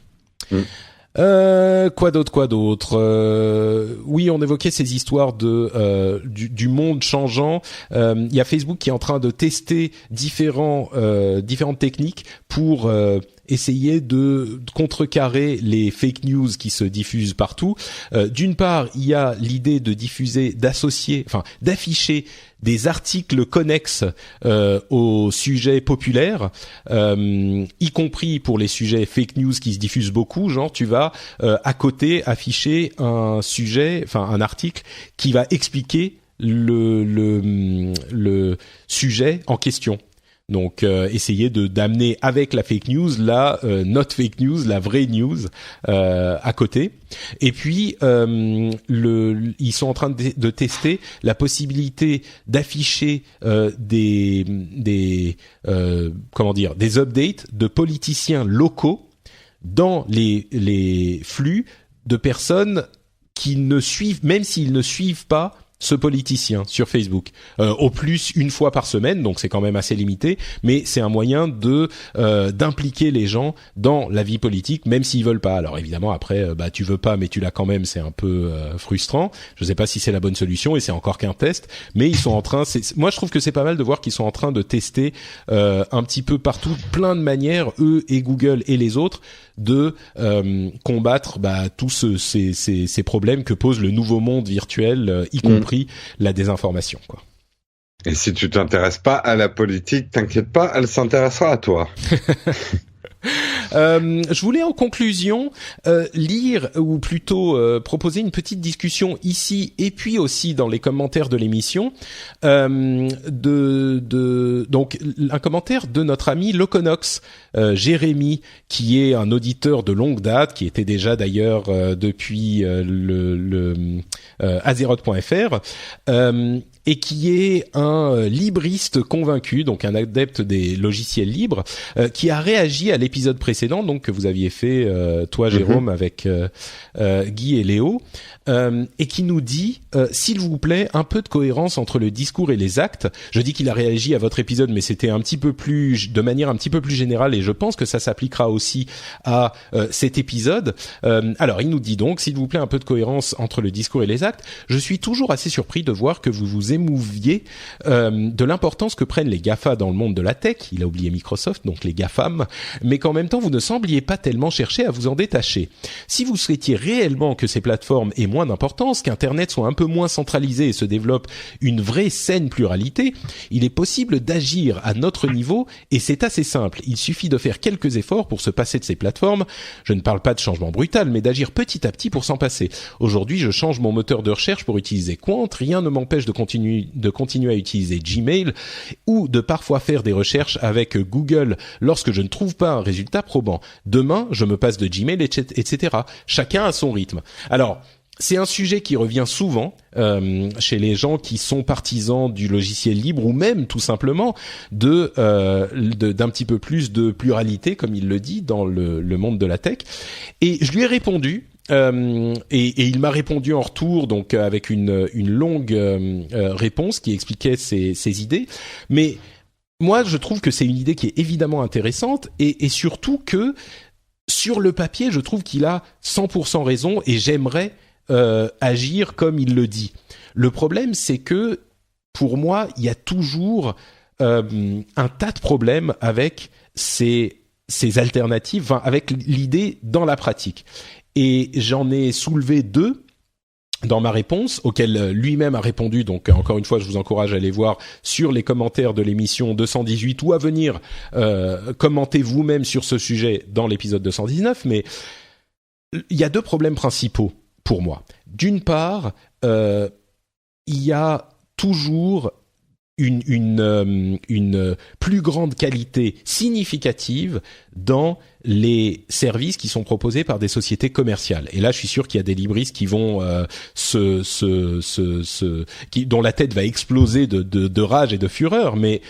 Quoi d'autre oui, on évoquait ces histoires du monde changeant. Il y a Facebook qui est en train de tester différentes techniques pour essayer de contrecarrer les fake news qui se diffusent partout. D'une part, il y a l'idée de d'afficher des articles connexes aux sujets populaires, y compris pour les sujets fake news qui se diffusent beaucoup. Genre, tu vas à côté afficher un article qui va expliquer le sujet en question. Donc essayer d'amener avec la fake news la not fake news, la vraie news à côté. Et puis ils sont en train de tester la possibilité d'afficher des updates de politiciens locaux dans les flux de personnes qui ne suivent, même s'ils ne suivent pas ce politicien sur Facebook, au plus une fois par semaine, donc c'est quand même assez limité, mais c'est un moyen d'impliquer les gens dans la vie politique, même s'ils veulent pas. Alors évidemment après, tu veux pas, mais tu l'as quand même, c'est un peu frustrant. Je sais pas si c'est la bonne solution et c'est encore qu'un test, mais ils sont en train. Moi je trouve que c'est pas mal de voir qu'ils sont en train de tester un petit peu partout, plein de manières, eux et Google et les autres, de combattre tous ces problèmes que pose le nouveau monde virtuel, y compris la désinformation, quoi. Et si tu t'intéresses pas à la politique, t'inquiète pas, elle s'intéressera à toi. Je voulais en conclusion lire ou plutôt proposer une petite discussion ici et puis aussi dans les commentaires de l'émission donc un commentaire de notre ami Loconox, Jérémy, qui est un auditeur de longue date, qui était déjà d'ailleurs depuis Azeroth.fr, et qui est un libriste convaincu, donc un adepte des logiciels libres, qui a réagi à l'épisode précédent, donc que vous aviez fait toi Jérôme avec Guy et Léo, et qui nous dit s'il vous plaît un peu de cohérence entre le discours et les actes. Je dis qu'il a réagi à votre épisode, mais c'était de manière un petit peu plus générale, et je pense que ça s'appliquera aussi à cet épisode. Alors il nous dit donc s'il vous plaît un peu de cohérence entre le discours et les actes. Je suis toujours assez surpris de voir que vous vous émouviez de l'importance que prennent les GAFA dans le monde de la tech. Il a oublié Microsoft, donc les GAFAM, mais qu'en même temps vous ne sembliez pas tellement chercher à vous en détacher. Si vous souhaitiez réellement que ces plateformes aient moins d'importance, qu'Internet soit un peu moins centralisé et se développe une vraie saine pluralité, il est possible d'agir à notre niveau, et c'est assez simple. Il suffit de faire quelques efforts pour se passer de ces plateformes. Je ne parle pas de changement brutal, mais d'agir petit à petit pour s'en passer. Aujourd'hui, je change mon moteur de recherche pour utiliser Qwant. Rien ne m'empêche de continuer à utiliser Gmail ou de parfois faire des recherches avec Google lorsque je ne trouve pas un résultat probant. Demain, je me passe de Gmail, etc. Chacun à son rythme. Alors, c'est un sujet qui revient souvent chez les gens qui sont partisans du logiciel libre, ou même tout simplement d'un petit peu plus de pluralité, comme il le dit, dans le monde de la tech. Et je lui ai répondu. Et il m'a répondu en retour, donc avec une longue réponse qui expliquait ses idées. Mais moi, je trouve que c'est une idée qui est évidemment intéressante, et surtout que sur le papier, je trouve qu'il a 100% raison, et j'aimerais agir comme il le dit. Le problème, c'est que pour moi, il y a toujours un tas de problèmes avec ces alternatives, enfin, avec l'idée dans la pratique. Et j'en ai soulevé 2 dans ma réponse, auquel lui-même a répondu. Donc encore une fois, je vous encourage à aller voir sur les commentaires de l'émission 218 ou à venir commenter vous-même sur ce sujet dans l'épisode 219. Mais il y a 2 problèmes principaux pour moi. D'une part, il y a toujours une plus grande qualité significative dans les services qui sont proposés par des sociétés commerciales. Et là, je suis sûr qu'il y a des libristes qui vont dont la tête va exploser de rage et de fureur. Mais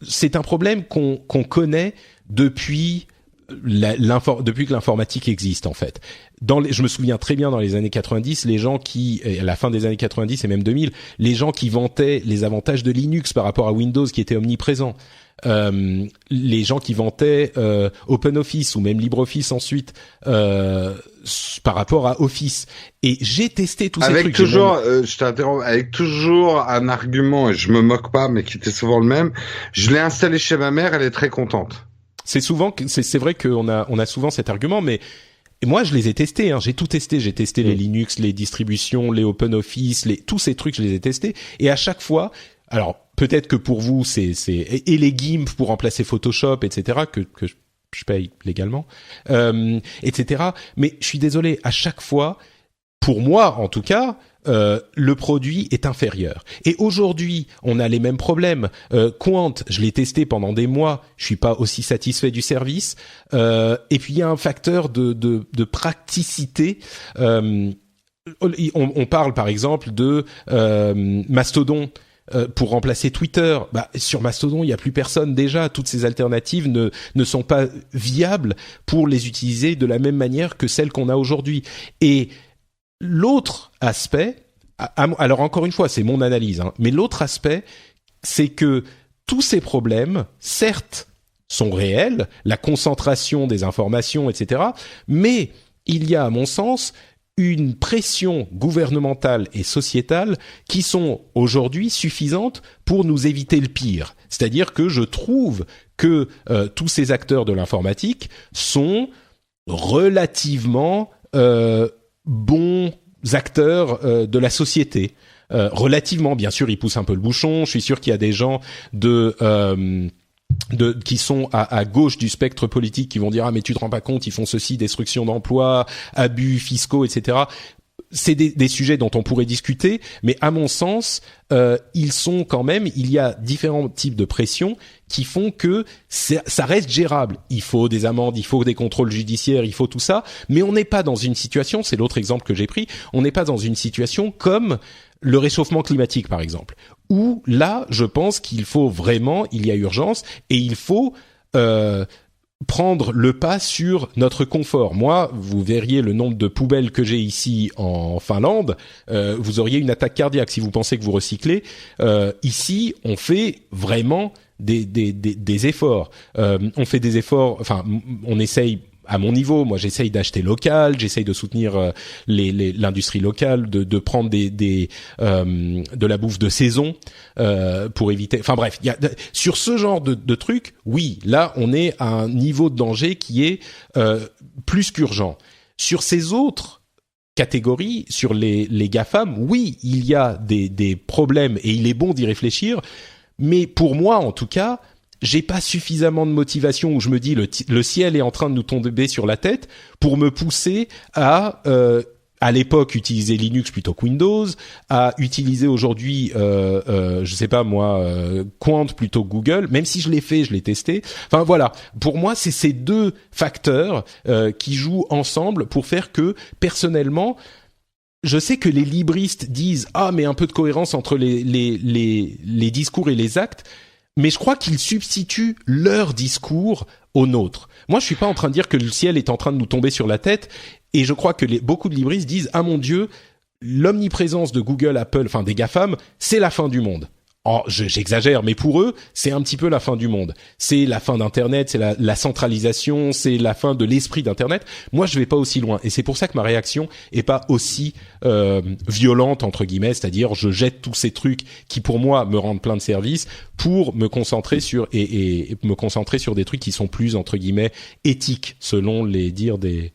c'est un problème qu'on connaît depuis depuis que l'informatique existe en fait. Je me souviens très bien dans les années 90, les gens à la fin des années 90 et même 2000, les gens qui vantaient les avantages de Linux par rapport à Windows qui était omniprésent. Les gens qui vantaient OpenOffice ou même LibreOffice ensuite par rapport à Office. Et j'ai testé tous ces trucs. Je t'interromps, avec toujours un argument, et je me moque pas, mais qui était souvent le même. Je l'ai installé chez ma mère, elle est très contente. C'est vrai qu'on a souvent cet argument, mais moi je les ai testés. J'ai tout testé. J'ai testé les Linux, les distributions, les OpenOffice, tous ces trucs, je les ai testés. Et à chaque fois, alors peut-être que pour vous et les GIMP pour remplacer Photoshop, etc. que je paye légalement, etc. Mais je suis désolé, à chaque fois, pour moi en tout cas, le produit est inférieur. Et aujourd'hui, on a les mêmes problèmes. Quant, je l'ai testé pendant des mois, je suis pas aussi satisfait du service. Et puis il y a un facteur de praticité. On parle par exemple de Mastodon. Pour remplacer Twitter, sur Mastodon, il n'y a plus personne déjà. Toutes ces alternatives ne sont pas viables pour les utiliser de la même manière que celles qu'on a aujourd'hui. Et l'autre aspect, alors encore une fois, c'est mon analyse, mais l'autre aspect, c'est que tous ces problèmes, certes, sont réels, la concentration des informations, etc., mais il y a, à mon sens, une pression gouvernementale et sociétale qui sont aujourd'hui suffisantes pour nous éviter le pire. C'est-à-dire que je trouve que tous ces acteurs de l'informatique sont relativement bons acteurs de la société. Relativement, bien sûr, ils poussent un peu le bouchon. Je suis sûr qu'il y a des gens qui sont à gauche du spectre politique qui vont dire mais tu te rends pas compte, ils font ceci, destruction d'emplois, abus fiscaux, etc. C'est des sujets dont on pourrait discuter, mais à mon sens, ils sont quand même, il y a différents types de pression qui font que ça reste gérable. Il faut des amendes, il faut des contrôles judiciaires, il faut tout ça, mais on n'est pas dans une situation, c'est l'autre exemple que j'ai pris, on n'est pas dans une situation comme le réchauffement climatique par exemple, où là, je pense qu'il y a urgence et il faut prendre le pas sur notre confort. Moi, vous verriez le nombre de poubelles que j'ai ici en Finlande, vous auriez une attaque cardiaque si vous pensez que vous recyclez. Ici, on fait vraiment des efforts. On fait des efforts, enfin, on essaye à mon niveau, moi j'essaye d'acheter local, j'essaye de soutenir l'industrie locale, de prendre de la bouffe de saison pour éviter. Enfin bref, sur ce genre de trucs, oui, là on est à un niveau de danger qui est plus qu'urgent. Sur ces autres catégories, sur les GAFAM, oui, il y a des problèmes et il est bon d'y réfléchir, mais pour moi en tout cas, j'ai pas suffisamment de motivation où je me dis le ciel est en train de nous tomber sur la tête pour me pousser à l'époque utiliser Linux plutôt que Windows, à utiliser aujourd'hui je sais pas moi Quant plutôt que Google, même si je l'ai testé. Enfin voilà, pour moi c'est ces deux facteurs qui jouent ensemble pour faire que personnellement je sais que les libristes disent mais un peu de cohérence entre les discours et les actes. Mais je crois qu'ils substituent leur discours au nôtre. Moi, je suis pas en train de dire que le ciel est en train de nous tomber sur la tête, et je crois que beaucoup de libristes disent mon Dieu, l'omniprésence de Google, Apple, enfin des GAFAM, c'est la fin du monde. J'exagère, mais pour eux, c'est un petit peu la fin du monde. C'est la fin d'Internet, c'est la centralisation, c'est la fin de l'esprit d'Internet. Moi, je vais pas aussi loin, et c'est pour ça que ma réaction est pas aussi violente entre guillemets, c'est-à-dire je jette tous ces trucs qui pour moi me rendent plein de services pour me concentrer sur et me concentrer sur des trucs qui sont plus entre guillemets éthiques selon les dires des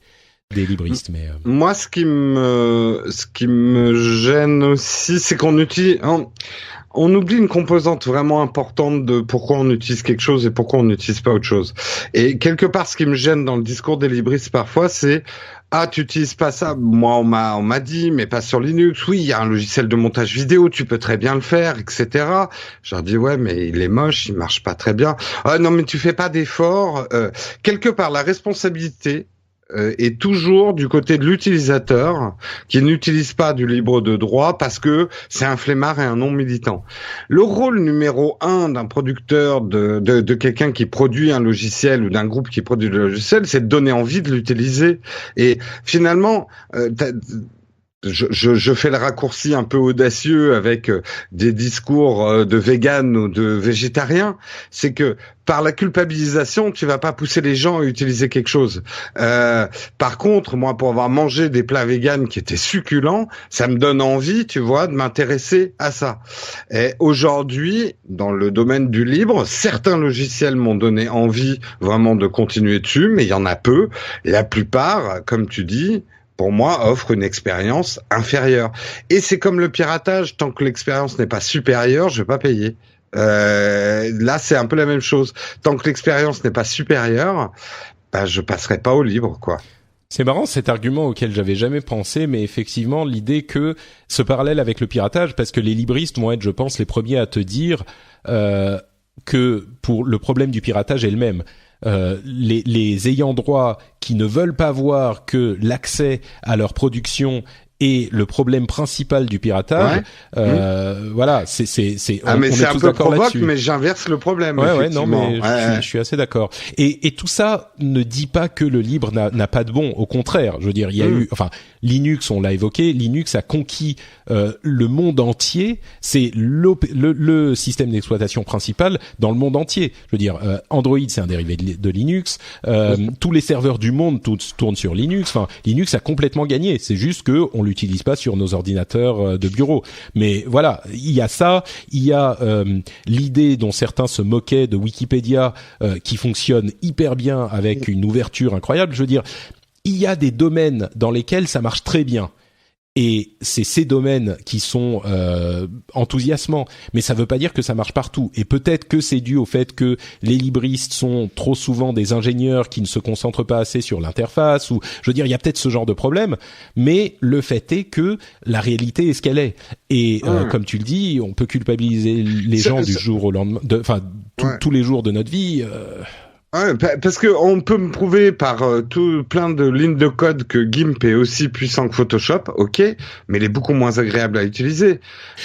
libristes. Mais moi, ce qui me gêne aussi, c'est qu'on utilise. On oublie une composante vraiment importante de pourquoi on utilise quelque chose et pourquoi on n'utilise pas autre chose. Et quelque part, ce qui me gêne dans le discours des libristes parfois, c'est tu utilises pas ça. Moi, on m'a dit, mais pas sur Linux. Oui, il y a un logiciel de montage vidéo, tu peux très bien le faire, etc. Je leur dis ouais, mais il est moche, il marche pas très bien. Non, mais tu fais pas d'effort. Quelque part, la responsabilité est toujours du côté de l'utilisateur qui n'utilise pas du libre de droit parce que c'est un flemmard et un non-militant. Le rôle numéro 1 d'un producteur, de quelqu'un qui produit un logiciel ou d'un groupe qui produit le logiciel, c'est de donner envie de l'utiliser. Et finalement, je fais le raccourci un peu audacieux avec des discours de véganes ou de végétariens, c'est que par la culpabilisation, tu vas pas pousser les gens à utiliser quelque chose. Par contre, moi, pour avoir mangé des plats véganes qui étaient succulents, ça me donne envie, tu vois, de m'intéresser à ça. Et aujourd'hui, dans le domaine du libre, certains logiciels m'ont donné envie vraiment de continuer dessus, mais il y en a peu. La plupart, comme tu dis, pour moi, offre une expérience inférieure. Et c'est comme le piratage, tant que l'expérience n'est pas supérieure, je vais pas payer. Là, c'est un peu la même chose. Tant que l'expérience n'est pas supérieure, bah, je passerai pas au libre, quoi. C'est marrant cet argument auquel j'avais jamais pensé, mais effectivement, l'idée que ce parallèle avec le piratage, parce que les libristes vont être, je pense, les premiers à te dire que pour le problème du piratage est le même. Les ayants droit qui ne veulent pas voir que l'accès à leur production est le problème principal du piratage. Voilà, c'est mais c'est un peu provoque, là-dessus. Mais j'inverse le problème. Ouais, non, mais je suis assez d'accord. Et tout ça ne dit pas que le libre n'a pas de bon. Au contraire, je veux dire, il y a eu, enfin, Linux, on l'a évoqué. Linux a conquis le monde entier. C'est le système d'exploitation principal dans le monde entier. Je veux dire, Android, c'est un dérivé de Linux. Tous les serveurs du monde tournent sur Linux. Enfin, Linux a complètement gagné. C'est juste que on l'utilise pas sur nos ordinateurs de bureau. Mais voilà, il y a ça. Il y a l'idée dont certains se moquaient de Wikipédia, qui fonctionne hyper bien avec une ouverture incroyable. Je veux dire, il y a des domaines dans lesquels ça marche très bien. Et c'est ces domaines qui sont enthousiasmants, mais ça veut pas dire que ça marche partout. Et peut-être que c'est dû au fait que les libristes sont trop souvent des ingénieurs qui ne se concentrent pas assez sur l'interface, ou je veux dire, il y a peut-être ce genre de problème, mais le fait est que la réalité est ce qu'elle est. Et comme tu le dis, on peut culpabiliser les gens du jour au lendemain, enfin tous les jours de notre vie. Ouais, parce que on peut me prouver par plein de lignes de code que GIMP est aussi puissant que Photoshop, ok, mais il est beaucoup moins agréable à utiliser.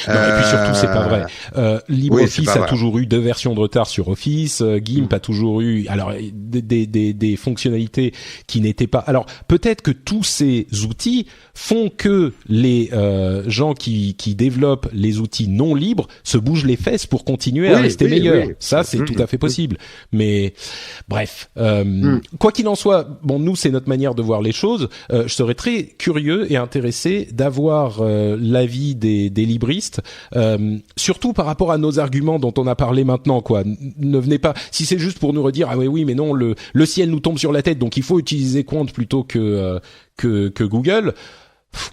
Non, et puis surtout, c'est pas vrai. LibreOffice a toujours eu 2 versions de retard sur Office. GIMP a toujours eu, alors des fonctionnalités qui n'étaient pas. Alors peut-être que tous ces outils font que les gens qui développent les outils non libres se bougent les fesses pour continuer à rester meilleurs. Ça, c'est tout à fait possible. Mais bref, quoi qu'il en soit, bon, nous, c'est notre manière de voir les choses. Je serais très curieux et intéressé d'avoir l'avis des libristes, surtout par rapport à nos arguments dont on a parlé maintenant, quoi. Ne venez pas, si c'est juste pour nous redire, ah oui, mais non, le ciel nous tombe sur la tête, donc il faut utiliser Quant plutôt que Google,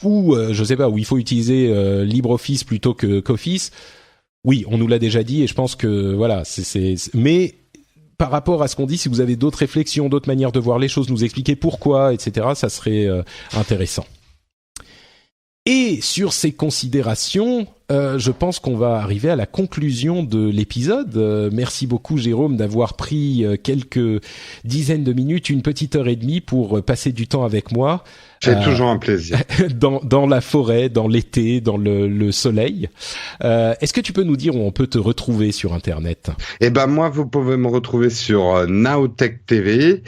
ou je sais pas, où il faut utiliser LibreOffice plutôt qu'Office. Oui, on nous l'a déjà dit, et je pense que voilà, mais par rapport à ce qu'on dit, si vous avez d'autres réflexions, d'autres manières de voir les choses, nous expliquer pourquoi, etc., ça serait intéressant. Et sur ces considérations, je pense qu'on va arriver à la conclusion de l'épisode. Merci beaucoup Jérôme d'avoir pris quelques dizaines de minutes, une petite heure et demie pour passer du temps avec moi. C'est toujours un plaisir. Dans la forêt, dans l'été, dans le soleil. Est-ce que tu peux nous dire où on peut te retrouver sur Internet ? Eh ben moi, vous pouvez me retrouver sur Nowtech TV,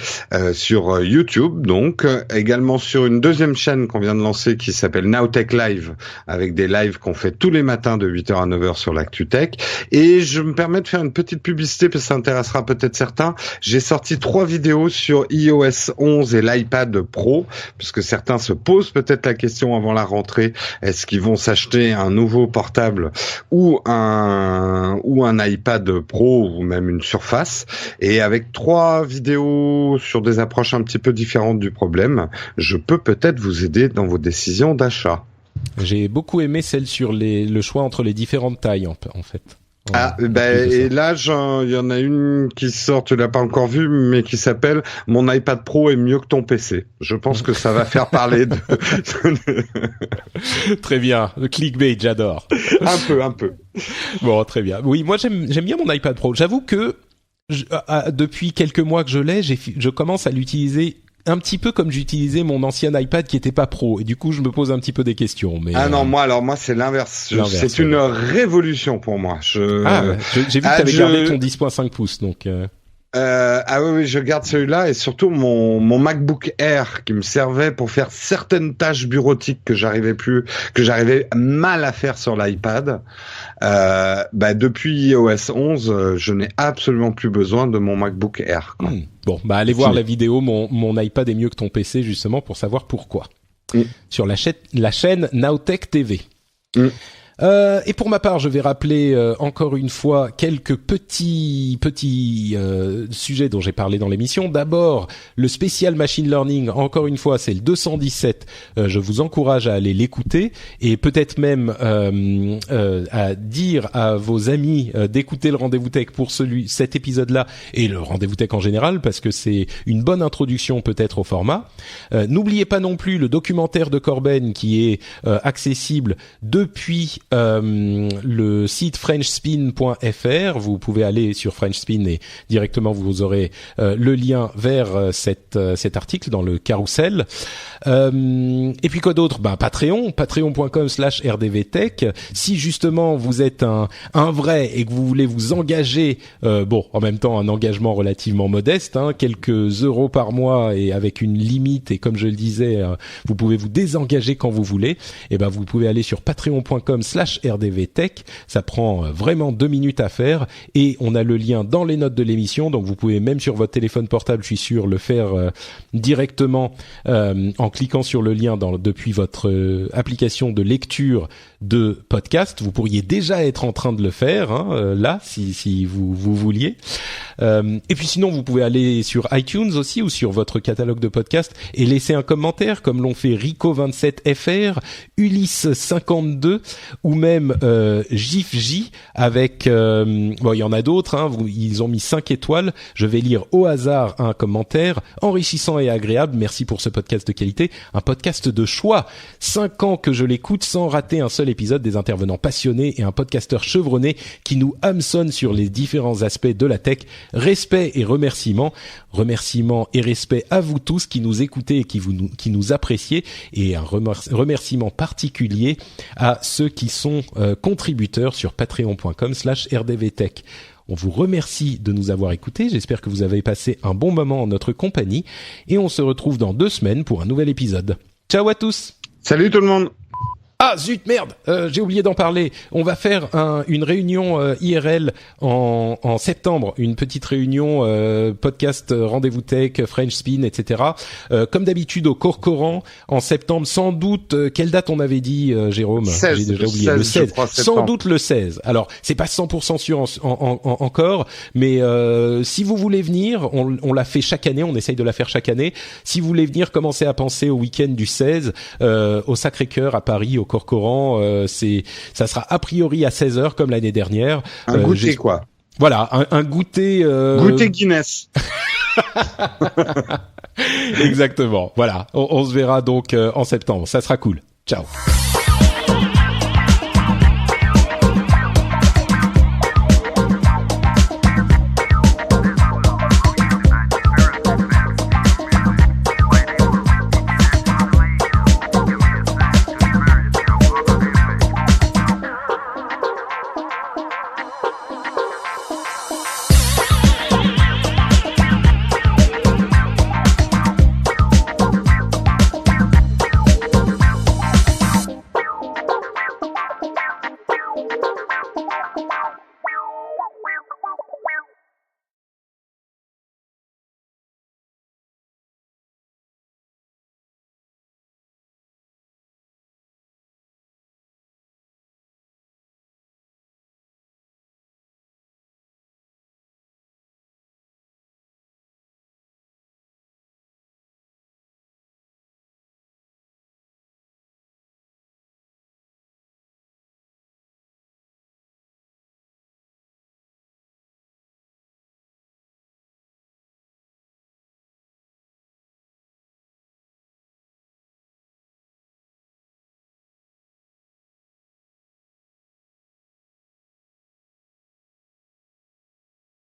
sur YouTube, donc également sur une deuxième chaîne qu'on vient de lancer qui s'appelle Nowtech Live, avec des lives qu'on fait tous les matins de 8h à 9h sur l'ActuTech. Et je me permets de faire une petite publicité parce que ça intéressera peut-être certains. J'ai sorti 3 vidéos sur iOS 11 et l'iPad Pro, parce que certains se posent peut-être la question avant la rentrée, est-ce qu'ils vont s'acheter un nouveau portable ou un iPad Pro ou même une Surface. Et avec 3 vidéos sur des approches un petit peu différentes du problème, je peux peut-être vous aider dans vos décisions d'achat. J'ai beaucoup aimé celle sur le choix entre les différentes tailles en fait. Et là, il y en a une qui sort, tu l'as pas encore vue, mais qui s'appelle « Mon iPad Pro est mieux que ton PC ». Je pense que ça va faire parler de... Très bien, le clickbait, j'adore. Un peu. Bon, très bien. Oui, moi j'aime bien mon iPad Pro. J'avoue que depuis quelques mois que je l'ai, je commence à l'utiliser un petit peu comme j'utilisais mon ancien iPad qui était pas pro, et du coup je me pose un petit peu des questions. Mais non, moi c'est l'inverse. C'est une révolution pour moi. J'ai vu que t'avais gardé ton 10.5 pouces, donc. Oui, je garde celui-là et surtout mon MacBook Air qui me servait pour faire certaines tâches bureautiques que j'arrivais mal à faire sur l'iPad. Depuis iOS 11, je n'ai absolument plus besoin de mon MacBook Air, quoi. Bon, allez voir la vidéo. Mon iPad est mieux que ton PC, justement, pour savoir pourquoi. Sur la chaîne Nowtech TV. Et pour ma part, je vais rappeler encore une fois quelques petits sujets dont j'ai parlé dans l'émission. D'abord, le spécial machine learning. Encore une fois, c'est le 217. Je vous encourage à aller l'écouter et peut-être même à dire à vos amis d'écouter le Rendez-vous Tech pour cet épisode-là et le Rendez-vous Tech en général, parce que c'est une bonne introduction peut-être au format. N'oubliez pas non plus le documentaire de Corben qui est accessible depuis le site frenchspin.fr. Vous pouvez aller sur Frenchspin et directement vous aurez le lien vers cet article dans le carrousel. Et puis quoi d'autre? patreon.com/rdvtech. Si justement vous êtes un vrai et que vous voulez vous engager, en même temps un engagement relativement modeste, quelques euros par mois et avec une limite, et comme je le disais, vous pouvez vous désengager quand vous voulez. Et vous pouvez aller sur patreon.com/rdvtech. Ça prend vraiment 2 minutes à faire et on a le lien dans les notes de l'émission, donc vous pouvez même sur votre téléphone portable, je suis sûr, le faire directement en cliquant sur le lien depuis votre application de lecture de podcast. Vous pourriez déjà être en train de le faire là si vous vouliez. Et puis sinon, vous pouvez aller sur iTunes aussi ou sur votre catalogue de podcasts et laisser un commentaire, comme l'ont fait Rico27FR, Ulysse52 ou même GifJ avec il y en a d'autres, ils ont mis 5 étoiles. Je vais lire au hasard un commentaire: enrichissant et agréable, merci pour ce podcast de qualité, un podcast de choix, 5 ans que je l'écoute sans rater un seul épisode, des intervenants passionnés et un podcasteur chevronné qui nous hameçonne sur les différents aspects de la tech. Respect et remerciements et respect à vous tous qui nous écoutez et qui nous appréciez, et un remerciement particulier à ceux qui sont contributeurs sur patreon.com/rdvtech. On vous remercie de nous avoir écoutés. J'espère que vous avez passé un bon moment en notre compagnie et on se retrouve dans 2 semaines pour un nouvel épisode. Ciao à tous. Salut tout le monde. Ah zut, merde, j'ai oublié d'en parler. On va faire une réunion IRL en septembre, une petite réunion podcast Rendez-vous Tech, French Spin, etc. Comme d'habitude au Corcoran en septembre, sans doute. Quelle date on avait dit, Jérôme? 16, j'ai déjà oublié. Le 16. Sans doute le 16. Alors c'est pas 100% sûr encore, mais si vous voulez venir, on l'a fait chaque année, on essaye de la faire chaque année. Si vous voulez venir, commencez à penser au week-end du 16 au Sacré-Cœur à Paris, au Corcoran. Ça sera a priori à 16h comme l'année dernière. Un goûter quoi. Voilà, un goûter. Goûter Guinness. Exactement. Voilà, on se verra donc en septembre. Ça sera cool. Ciao.